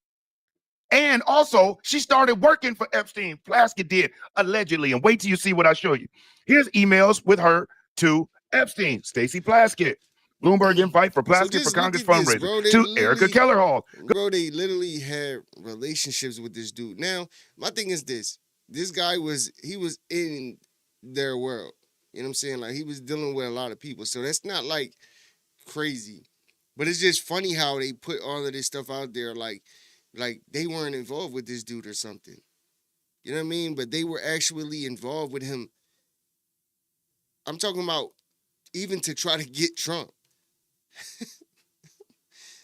And also, she started working for Epstein. Plaskett did, allegedly. And wait till you see what I show you. Here's emails with her to Epstein. Stacey Plaskett. Bloomberg invite for Plaskett for Congress fundraiser to Erica Keller Hall. Bro, they literally had relationships with this dude. Now, my thing is this. This guy was in their world. You know what I'm saying? Like, he was dealing with a lot of people. So that's not, like, crazy. But it's just funny how they put all of this stuff out there like they weren't involved with this dude or something. You know what I mean? But they were actually involved with him. I'm talking about even to try to get Trump.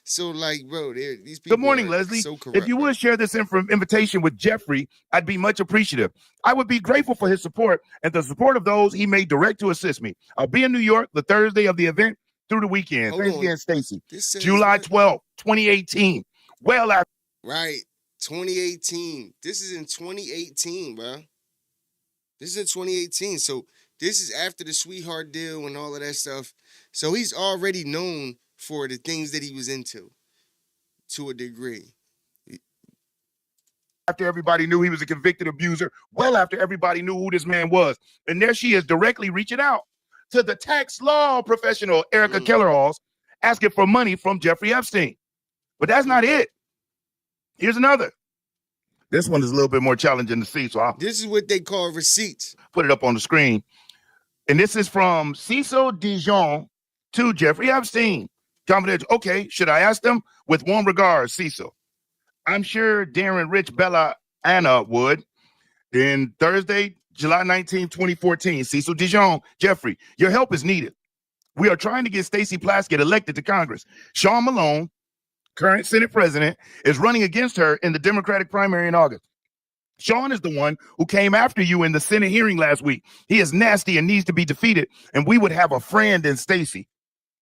So, like, bro, these people. Good morning, Leslie. So corrupt, if you would share this invitation with Jeffrey, I'd be much appreciative. I would be grateful for his support and the support of those he made direct to assist me. I'll be in New York the Thursday of the event through the weekend. Thanks again, Stacey. July 12th, 2018. Well after. Right, 2018. This is in 2018, bro. This is in 2018. So this is after the sweetheart deal and all of that stuff. So he's already known for the things that he was into, to a degree. After everybody knew he was a convicted abuser, well after everybody knew who this man was. And there she is directly reaching out to the tax law professional, Erica Keller Halls, asking for money from Jeffrey Epstein. But that's not it. Here's another. This one is a little bit more challenging to see, so this is what they call receipts. Put it up on the screen. And this is from Cecil Dijon to Jeffrey Epstein. Confidential. Okay, should I ask them? With warm regards, Cecil. I'm sure Darren Rich Bella Anna would. Then Thursday, July 19, 2014, Cecil Dijon, Jeffrey, your help is needed. We are trying to get Stacey Plaskett elected to Congress. Sean Malone, current Senate president, is running against her in the Democratic primary in August. Sean is the one who came after you in the Senate hearing last week. He is nasty and needs to be defeated, and we would have a friend in Stacey.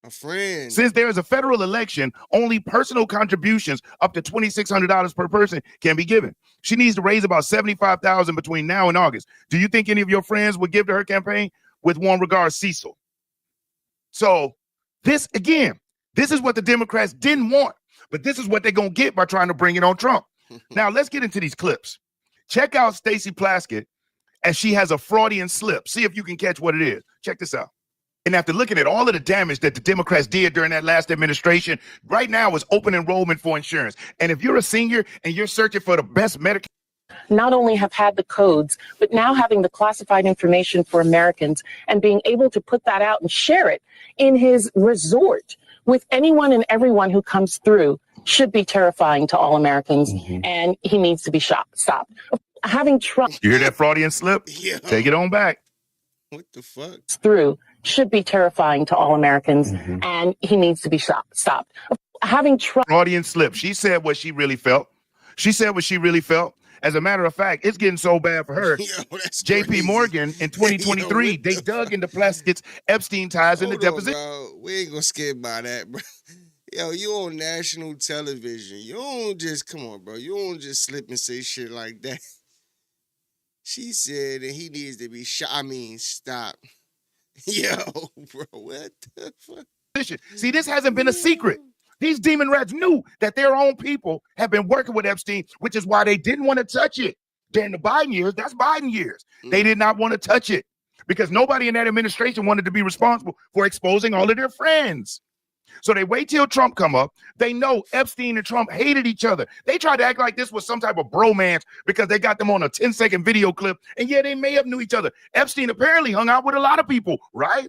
A friend. Since there is a federal election, only personal contributions up to $2,600 per person can be given. She needs to raise about $75,000 between now and August. Do you think any of your friends would give to her campaign? With warm regards, Cecil. So this, again, this is what the Democrats didn't want, but this is what they're going to get by trying to bring it on Trump. Now, let's get into these clips. Check out Stacey Plaskett as she has a Freudian slip. See if you can catch what it is. Check this out. And after looking at all of the damage that the Democrats did during that last administration, right now is open enrollment for insurance. And if you're a senior and you're searching for the best Medicare, not only have had the codes, but now having the classified information for Americans and being able to put that out and share it in his resort with anyone and everyone who comes through should be terrifying to all Americans. And he needs to be stopped. Having Trump. You hear that Freudian slip? Yeah. Take it on back. What the fuck? Through should be terrifying to all Americans. And he needs to be stopped. Having Trump. Freudian slip. She said what she really felt. She said what she really felt. As a matter of fact, it's getting so bad for her. J.P. Morgan in 2023, they dug into Plaskett's Epstein ties in the deposition. Bro. We ain't gonna skip by that, bro. Yo, you on national television. You don't just, come on, bro. You don't just slip and say shit like that. She said that he needs to be shot. I mean, stop. Yo, bro, what the fuck? See, this hasn't been a secret. These demon rats knew that their own people have been working with Epstein, which is why they didn't want to touch it. During the Biden years, that's Biden years. They did not want to touch it because nobody in that administration wanted to be responsible for exposing all of their friends. So they wait till Trump come up. They know Epstein and Trump hated each other. They tried to act like this was some type of bromance because they got them on a 10-second video clip. And yeah, they may have knew each other. Epstein apparently hung out with a lot of people, right?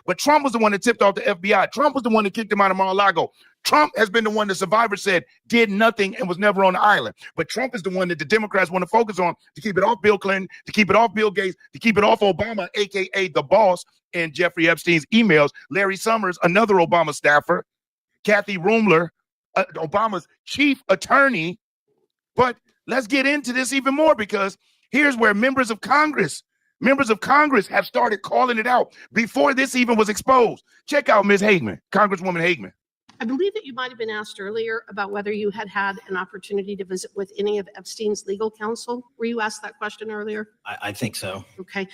But Trump was the one that tipped off the FBI. Trump was the one that kicked him out of Mar-a-Lago. Trump has been the one the survivor said did nothing and was never on the island. But Trump is the one that the Democrats want to focus on to keep it off Bill Clinton, to keep it off Bill Gates, to keep it off Obama, a.k.a. the boss, and Jeffrey Epstein's emails. Larry Summers, another Obama staffer. Kathy Rumler, Obama's chief attorney. But let's get into this even more because here's where members of Congress have started calling it out before this even was exposed. Check out Ms. Hagman, Congresswoman Hagman. I believe that you might have been asked earlier about whether you had had an opportunity to visit with any of Epstein's legal counsel. Were you asked that question earlier? I think so. Okay.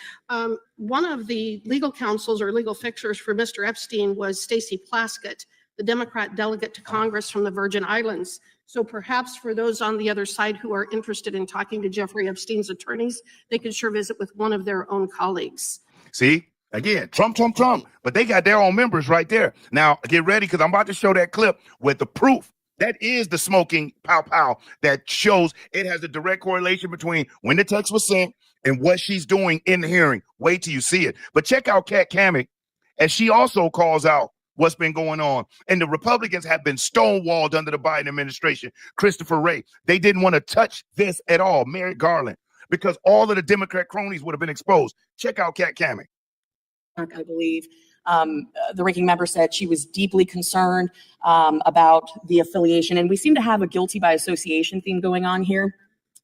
One of the legal counsels or legal fixers for Mr. Epstein was Stacey Plaskett, the Democrat delegate to Congress from the Virgin Islands. So perhaps for those on the other side who are interested in talking to Jeffrey Epstein's attorneys, they could sure visit with one of their own colleagues. See, again, Trump, but they got their own members right there. Now, get ready because I'm about to show that clip with the proof. That is the smoking pow that shows it has a direct correlation between when the text was sent and what she's doing in the hearing. Wait till you see it. But check out Kat Kammick as she also calls out what's been going on. And the Republicans have been stonewalled under the Biden administration. Christopher Wray, they didn't want to touch this at all. Merrick Garland, because all of the Democrat cronies would have been exposed. Check out Kat Kammick. I believe the ranking member said she was deeply concerned about the affiliation. And we seem to have a guilty by association theme going on here.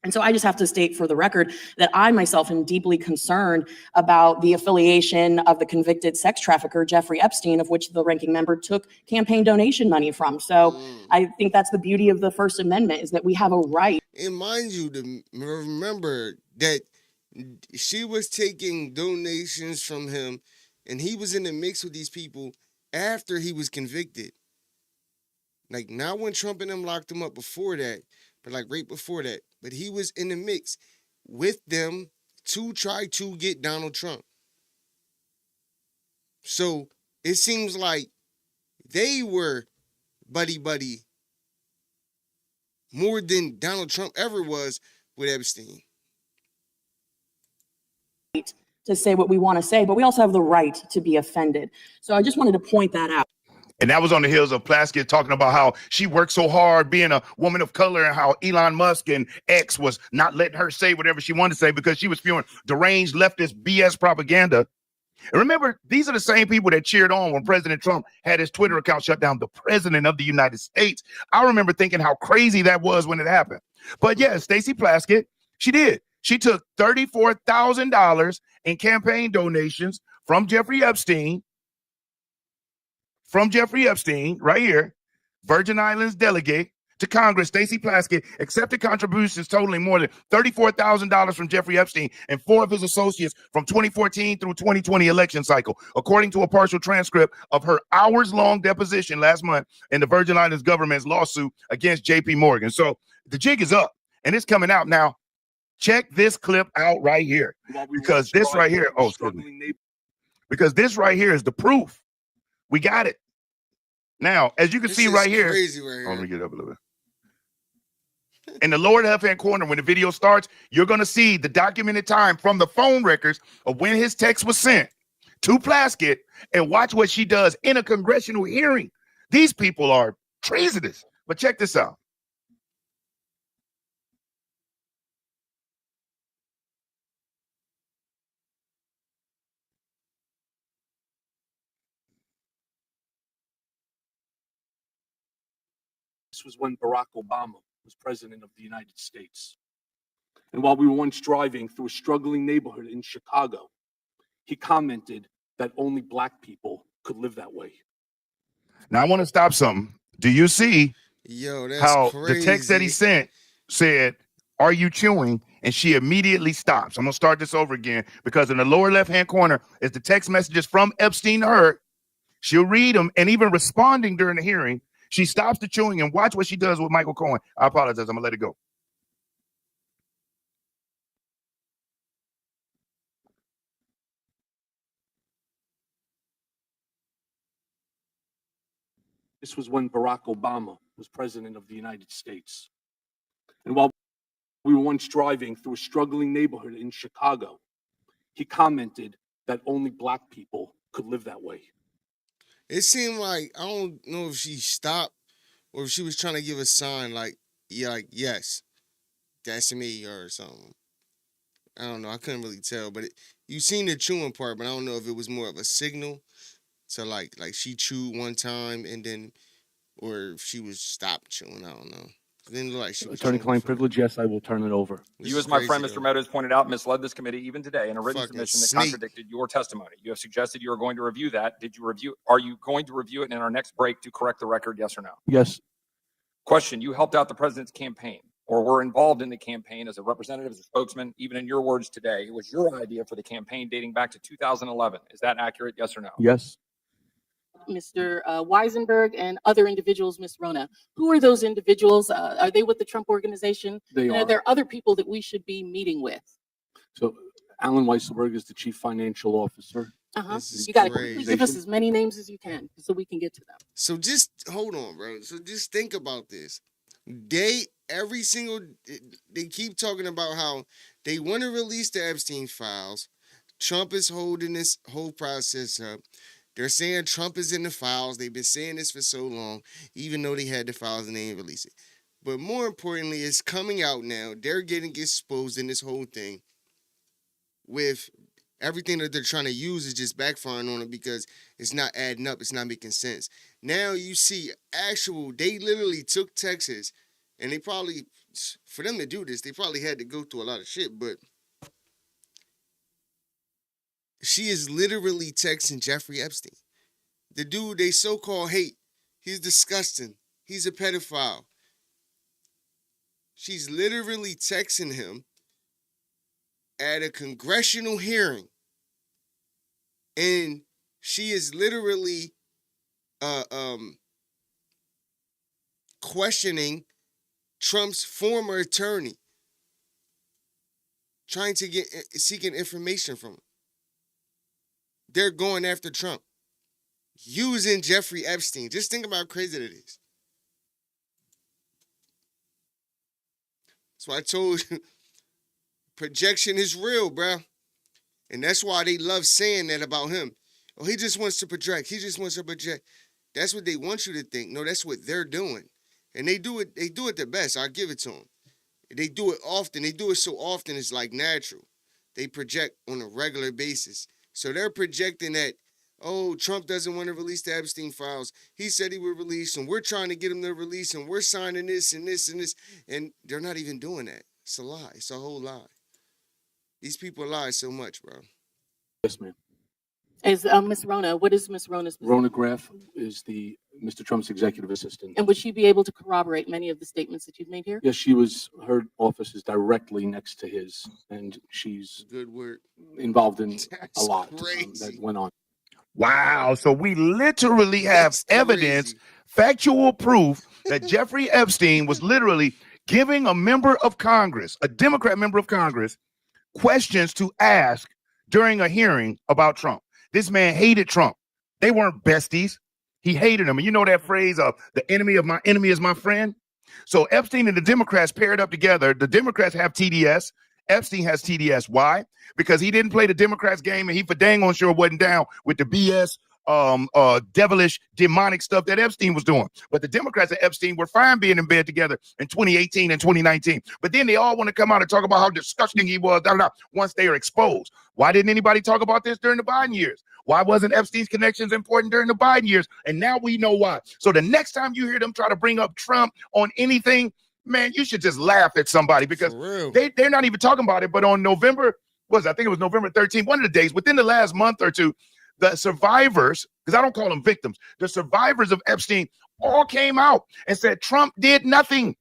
And so I just have to state for the record that I myself am deeply concerned about the affiliation of the convicted sex trafficker, Jeffrey Epstein, of which the ranking member took campaign donation money from. So I think that's the beauty of the First Amendment, is that we have a right. And mind you, to remember that she was taking donations from him and he was in the mix with these people after he was convicted. Like, not when Trump and them locked him up before that, but like right before that. But he was in the mix with them to try to get Donald Trump. So it seems like they were buddy-buddy more than Donald Trump ever was with Epstein. To say what we want to say, but we also have the right to be offended. So I just wanted to point that out. And that was on the heels of Plaskett talking about how she worked so hard being a woman of color and how Elon Musk and X was not letting her say whatever she wanted to say because she was spewing deranged leftist BS propaganda. And remember, these are the same people that cheered on when President Trump had his Twitter account shut down, the president of the United States. I remember thinking how crazy that was when it happened. But yeah, Stacey Plaskett, she did. She took $34,000 in campaign donations from Jeffrey Epstein, right here, Virgin Islands delegate to Congress, Stacey Plaskett, accepted contributions totaling more than $34,000 from Jeffrey Epstein and 4 of his associates from 2014 through 2020 election cycle, according to a partial transcript of her hours-long deposition last month in the Virgin Islands government's lawsuit against J.P. Morgan. So the jig is up, and it's coming out now. Check this clip out right here, because this right here, because this right here is the proof. We got it. Now, as you can see right here, crazy right here. let me get up a little bit. In the lower left-hand corner, when the video starts, you're going to see the documented time from the phone records of when his text was sent to Plaskett, and watch what she does in a congressional hearing. These people are treasonous. But check this out. This was when Barack Obama was president of the United States. And while we were once driving through a struggling neighborhood in Chicago, he commented that only black people could live that way. Now, I want to stop something. Do you see how crazy. The text that he sent said, "Are you chewing?" And she immediately stops. I'm going to start this over again, because in the lower left-hand corner is the text messages from Epstein to her. She'll read them, and even responding during the hearing, she stops the chewing, and watch what she does with Michael Cohen. I apologize. I'm going to let it go. This was when Barack Obama was president of the United States. And while we were once driving through a struggling neighborhood in Chicago, he commented that only black people could live that way. It seemed like, I don't know if she stopped or if she was trying to give a sign like yes, that's me or something. I don't know. I couldn't really tell, but you seen the chewing part, but I don't know if it was more of a signal to like she chewed one time and then, or if she was stopped chewing. I don't know. It didn't look like she was. Attorney-client privilege, yes, I will turn it over. You, as my friend Mr. Meadows pointed out, misled this committee even today in a written submission that contradicted your testimony. You have suggested you are going to review that. Did you review? Are you going to review it in our next break to correct the record? Yes or no? Yes. Question: you helped out the president's campaign, or were involved in the campaign as a representative, as a spokesman. Even in your words today, it was your idea for the campaign dating back to 2011. Is that accurate? Yes or no? Yes. Mr. Weisenberg and other individuals, Ms. Rona. Who are those individuals? Are they with the Trump organization? They and are. Are there other people that we should be meeting with? So Alan Weisselberg is the chief financial officer. You got to give us as many names as you can so we can get to them. So just hold on, bro. So just think about this. They keep talking about how they want to release the Epstein files. Trump is holding this whole process up. They're saying Trump is in the files. They've been saying this for so long, even though they had the files and they didn't release it. But more importantly, it's coming out now. They're getting exposed in this whole thing with everything that they're trying to use is just backfiring on it because it's not adding up. It's not making sense. Now you see they literally took Texas, and they probably, for them to do this, they probably had to go through a lot of shit, but she is literally texting Jeffrey Epstein. The dude they so-called hate. He's disgusting. He's a pedophile. She's literally texting him at a congressional hearing. And she is literally questioning Trump's former attorney, trying to seeking information from him. They're going after Trump, using Jeffrey Epstein. Just think about how crazy that is. So I told you, projection is real, bro. And that's why they love saying that about him. Oh, he just wants to project. He just wants to project. That's what they want you to think. No, that's what they're doing. And they do it the best. I'll give it to them. They do it often. They do it so often it's like natural. They project on a regular basis. So they're projecting that, oh, Trump doesn't want to release the Epstein files. He said he would release, and we're trying to get him to release, and we're signing this and this and this. And they're not even doing that. It's a lie. It's a whole lie. These people lie so much, bro. Yes, ma'am. Is Ms. Rona, what is Ms. Rona's position? Rona Graff is Mr. Trump's executive assistant. And would she be able to corroborate many of the statements that you've made here? Yes, her office is directly next to his, and she's good work involved in That's a lot crazy. that went on. Wow. So we literally have That's evidence, crazy. factual proof that Jeffrey Epstein was literally giving a member of Congress, a Democrat member of Congress, questions to ask during a hearing about Trump. This man hated Trump. They weren't besties. He hated him. And you know that phrase of the enemy of my enemy is my friend? So Epstein and the Democrats paired up together. The Democrats have TDS. Epstein has TDS. Why? Because he didn't play the Democrats game, and he for dang on sure wasn't down with the BS, devilish, demonic stuff that Epstein was doing. But the Democrats and Epstein were fine being in bed together in 2018 and 2019. But then they all want to come out and talk about how disgusting he was once they are exposed. Why didn't anybody talk about this during the Biden years? Why wasn't Epstein's connections important during the Biden years? And now we know why. So the next time you hear them try to bring up Trump on anything, man, you should just laugh at somebody, because they're not even talking about it. But on November 13th, one of the days within the last month or two, the survivors, because I don't call them victims, the survivors of Epstein all came out and said Trump did nothing.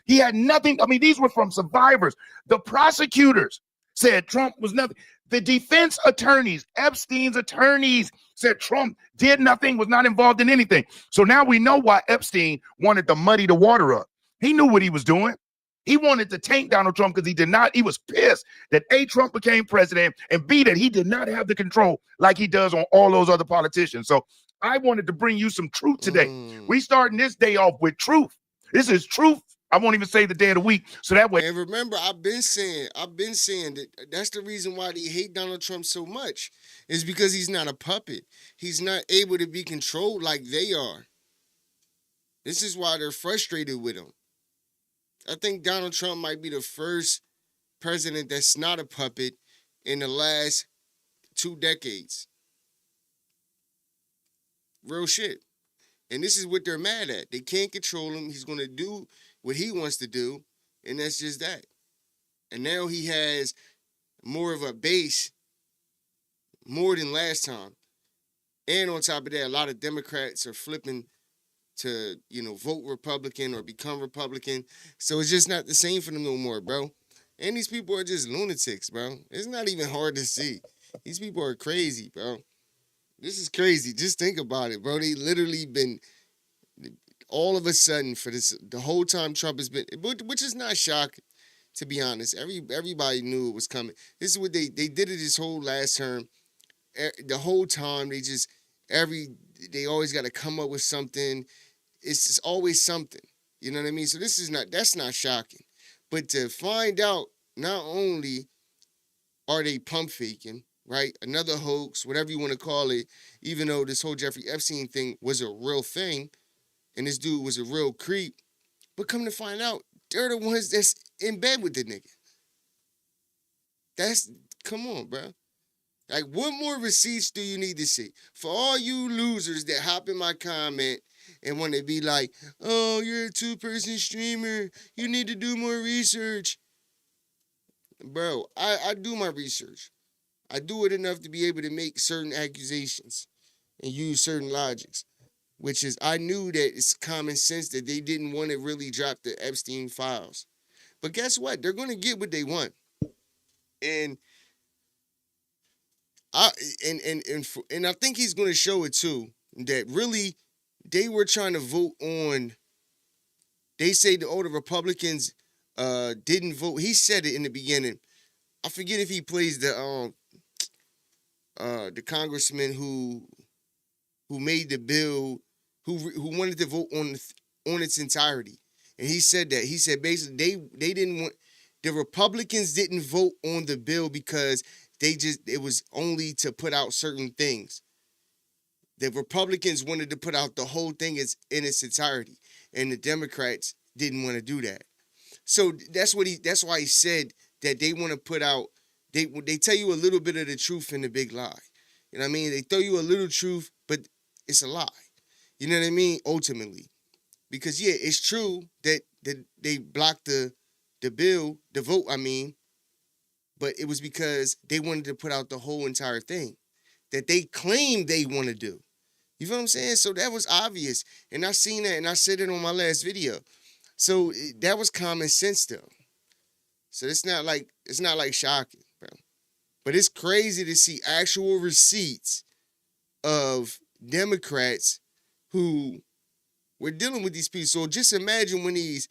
He had nothing. I mean, these were from survivors. The prosecutors said Trump was nothing. The defense attorneys, Epstein's attorneys, said Trump did nothing, was not involved in anything. So now we know why Epstein wanted to muddy the water up. He knew what he was doing. He wanted to tank Donald Trump because he was pissed that A, Trump became president, and B, that he did not have the control like he does on all those other politicians. So I wanted to bring you some truth today. We starting this day off with truth. This is truth. I won't even say the day of the week. So that way. And remember, I've been saying that that's the reason why they hate Donald Trump so much, is because he's not a puppet. He's not able to be controlled like they are. This is why they're frustrated with him. I think Donald Trump might be the first president that's not a puppet in the last 2 decades. Real shit. And this is what they're mad at. They can't control him. He's going to do what he wants to do, and that's just that. And now he has more of a base, more than last time. And on top of that, a lot of Democrats are flipping to, vote Republican or become Republican. So it's just not the same for them no more, bro. And these people are just lunatics, bro. It's not even hard to see. These people are crazy, bro. This is crazy. Just think about it, bro. They literally been, all of a sudden, for the whole time Trump has been, which is not shocking, to be honest. Everybody knew it was coming. This is what they did it this whole last term. The whole time they always got to come up with something. It's just always something. You know what I mean? So that's not shocking. But to find out, not only are they pump faking, right? Another hoax, whatever you want to call it, even though this whole Jeffrey Epstein thing was a real thing, and this dude was a real creep, but come to find out, they're the ones that's in bed with the nigga. Come on, bro. Like, what more receipts do you need to see? For all you losers that hop in my comment and want to be like, oh, you're a 2-person streamer, you need to do more research. Bro, I do my research. I do it enough to be able to make certain accusations and use certain logics, which is, I knew that it's common sense that they didn't want to really drop the Epstein files. But guess what? They're going to get what they want. And I think he's going to show it too, that really they were trying to vote on, they say the Republicans didn't vote. He said it in the beginning. I forget if he plays the congressman who made the bill, who wanted to vote on its entirety. And he said that. He said basically they didn't want, the Republicans didn't vote on the bill because it was only to put out certain things. The Republicans wanted to put out the whole thing in its entirety, and the Democrats didn't want to do that. So that's why he said that they want to put out, they tell you a little bit of the truth in the big lie. You know what I mean? They throw you a little truth, but it's a lie. You know what I mean? Ultimately. Because yeah, it's true that they blocked the bill, the vote, I mean, but it was because they wanted to put out the whole entire thing that they claimed they want to do. You feel what I'm saying? So that was obvious. And I seen that, and I said it on my last video. So that was common sense though. So it's not like shocking, bro. But it's crazy to see actual receipts of Democrats who were dealing with these people. So just imagine when these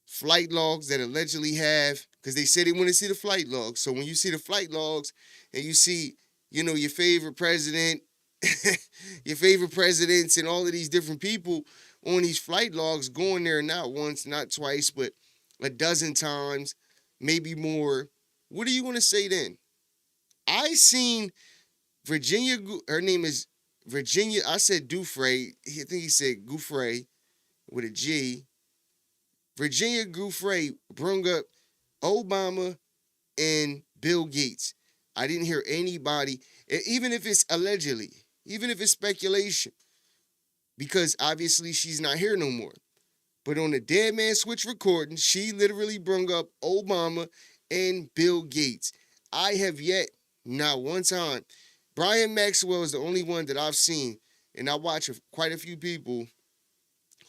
flight logs that allegedly have, because they say they want to see the flight logs. So when you see the flight logs and you see, your favorite president, your favorite presidents and all of these different people on these flight logs going there not once, not twice, but a dozen times, maybe more. What are you going to say then? I seen Virginia, her name is Virginia, I said Giuffre, I think he said Giuffre with a G. Virginia Giuffre brung up Obama and Bill Gates. I didn't hear anybody, even if it's allegedly, even if it's speculation, because obviously she's not here no more. But on the Dead Man Switch recording, she literally brung up Obama and Bill Gates. I have yet, not one time, Brian Maxwell is the only one that I've seen, and I watch quite a few people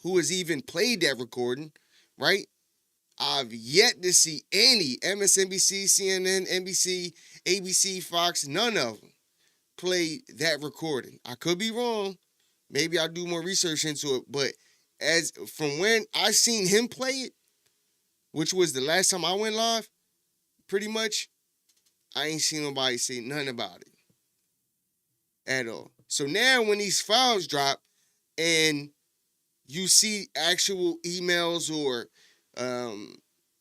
who has even played that recording, right? I've yet to see any MSNBC, CNN, NBC, ABC, Fox, none of them play that recording. I could be wrong. Maybe I'll do more research into it, but as from when I seen him play it, which was the last time I went live, pretty much, I ain't seen nobody say nothing about it at all. So now when these files drop and you see actual emails or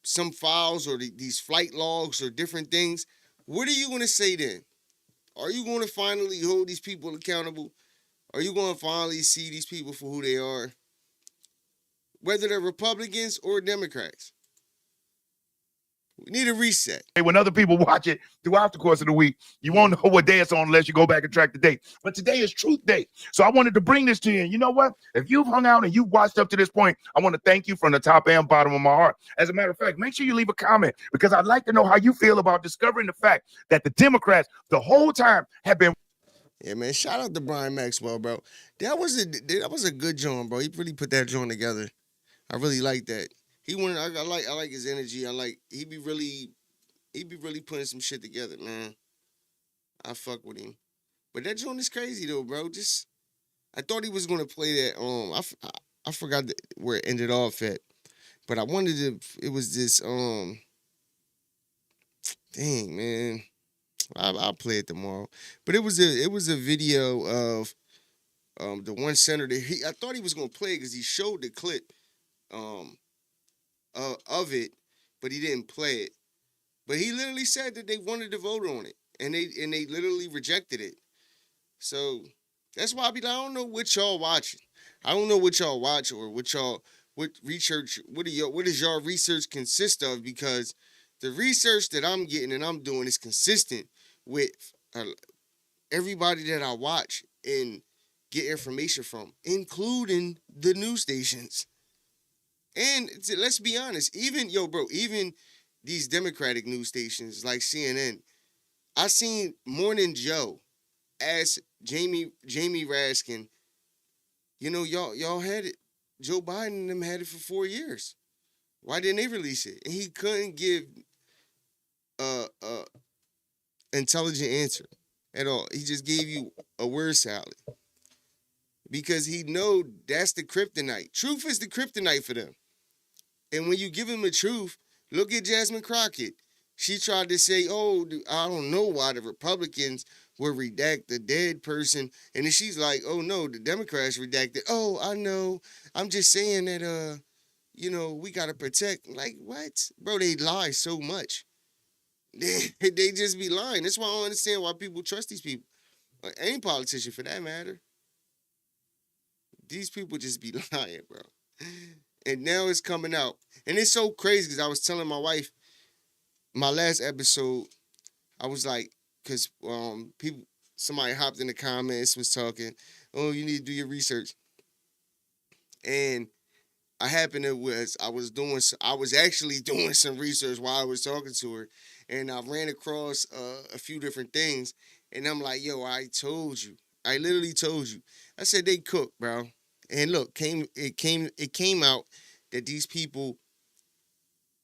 some files or these flight logs or different things, what are you going to say then? Are you going to finally hold these people accountable? Are you going to finally see these people for who they are? Whether they're Republicans or Democrats. We need a reset. When other people watch it throughout the course of the week, you won't know what day it's on unless you go back and track the date. But today is Truth Day. So I wanted to bring this to you. And you know what? If you've hung out and you've watched up to this point, I want to thank you from the top and bottom of my heart. As a matter of fact, make sure you leave a comment because I'd like to know how you feel about discovering the fact that the Democrats the whole time have been. Yeah, man. Shout out to Brian Maxwell, bro. That was a good joint, bro. He really put that joint together. I really like that. I like his energy. He be really putting some shit together, man. I fuck with him. But that joint is crazy though, bro. I thought he was gonna play that. I forgot where it ended off at, but I wanted to. It was this. Dang man, I'll play it tomorrow. But it was a video of the one senator. I thought he was gonna play it because he showed the clip of it, but he didn't play it. But he literally said that they wanted to vote on it, and they literally rejected it. So that's why I be like, I don't know what y'all watching. I don't know what y'all watch or what research. What does y'all research consist of? Because the research that I'm getting and I'm doing is consistent with everybody that I watch and get information from, including the news stations. And let's be honest, even these Democratic news stations like CNN, I seen Morning Joe ask Jamie Raskin, y'all had it. Joe Biden and them had it for 4 years. Why didn't they release it? And he couldn't give a intelligent answer at all. He just gave you a word salad. Because he know that's the kryptonite. Truth is the kryptonite for them. And when you give him the truth, look at Jasmine Crockett. She tried to say, I don't know why the Republicans would redact the dead person. And then she's like, oh, no, the Democrats redacted. Oh, I know. I'm just saying that, we got to protect. Like, what? Bro, they lie so much. They just be lying. That's why I don't understand why people trust these people. Or any politician, for that matter. These people just be lying, bro. And now it's coming out. And it's so crazy because I was telling my wife, my last episode, I was like, because somebody hopped in the comments, was talking, oh, you need to do your research. And I was actually doing some research while I was talking to her. and I ran across a few different things, and I'm like, yo, I told you. I literally told you. I said they cook, bro. And look, it came out that these people,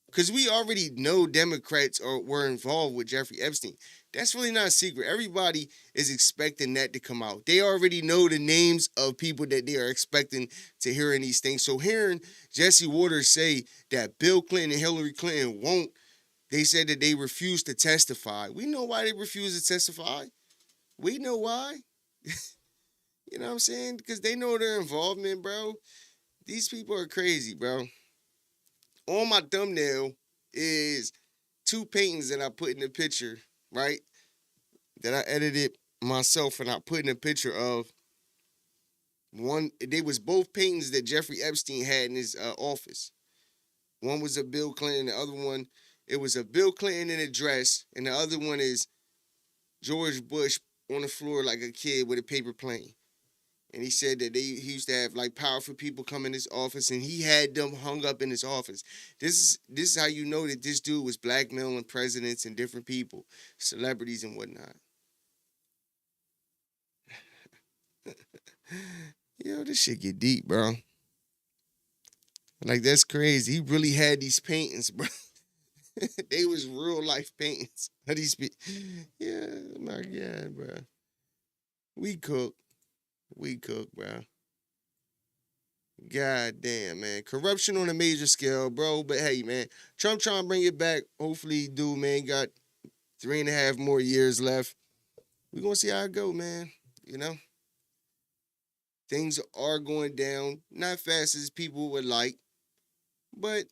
because we already know Democrats were involved with Jeffrey Epstein. That's really not a secret. Everybody is expecting that to come out. They already know the names of people that they are expecting to hear in these things. So hearing Jesse Waters say that Bill Clinton and Hillary Clinton won't, they said that they refuse to testify. We know why they refuse to testify. We know why. You know what I'm saying? Because they know their involvement, bro. These people are crazy, bro. On my thumbnail is 2 paintings that I put in the picture, right? That I edited myself, and I put in a picture of one. They was both paintings that Jeffrey Epstein had in his office. One was a Bill Clinton, the other one, it was a Bill Clinton in a dress, and the other one is George Bush on the floor like a kid with a paper plane. And he said that he used to have like powerful people come in his office, and he had them hung up in his office. This is how you know that this dude was blackmailing presidents and different people, celebrities and whatnot. Yo, this shit get deep, bro. Like, that's crazy. He really had these paintings, bro. They was real life paintings of these people. Yeah, my God, bro. We cook, bro. God damn, man. Corruption on a major scale, bro. But hey, man, Trump trying to bring it back. Hopefully he do, man. Got 3.5 more years left. We're going to see how it go, man. You know? Things are going down. Not fast as people would like. But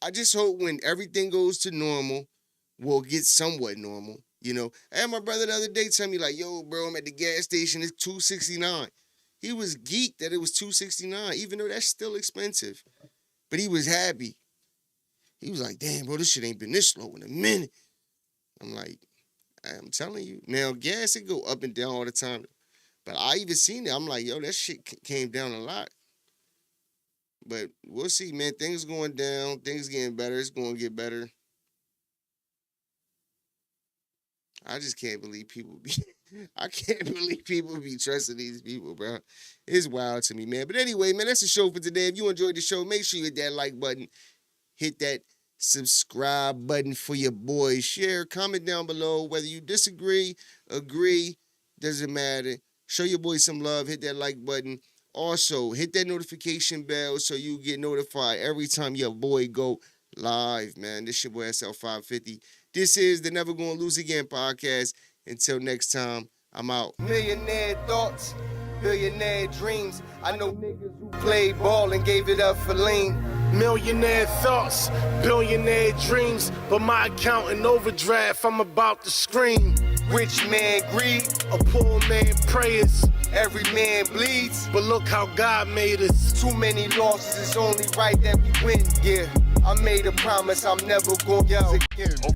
I just hope when everything goes to normal, we'll get somewhat normal. You know? I had my brother the other day tell me, like, yo, bro, I'm at the gas station. It's $2.69. He was geeked that it was $2.69, even though that's still expensive. But he was happy. He was like, damn, bro, this shit ain't been this low in a minute. I'm like, I'm telling you. Now, gas, it go up and down all the time. But I even seen it. I'm like, yo, that shit came down a lot. But we'll see, man. Things going down. Things getting better. It's going to get better. I just can't believe people be... I can't believe people be trusting these people, bro. It's wild to me, man. But anyway, man, that's the show for today. If you enjoyed the show, make sure you hit that like button. Hit that subscribe button for your boy. Share, comment down below. Whether you disagree, agree, doesn't matter. Show your boy some love. Hit that like button. Also, hit that notification bell so you get notified every time your boy go live, man. This your boy SL550. This is the Never Gonna Lose Again podcast. Until next time, I'm out. Millionaire thoughts, billionaire dreams. I know niggas who played ball and gave it up for lean. Millionaire thoughts, billionaire dreams, but my account in overdraft, I'm about to scream. Rich man greed, a poor man prayers. Every man bleeds, but look how God made us. Too many losses, it's only right that we win. Yeah, I made a promise I'm never gonna lose again.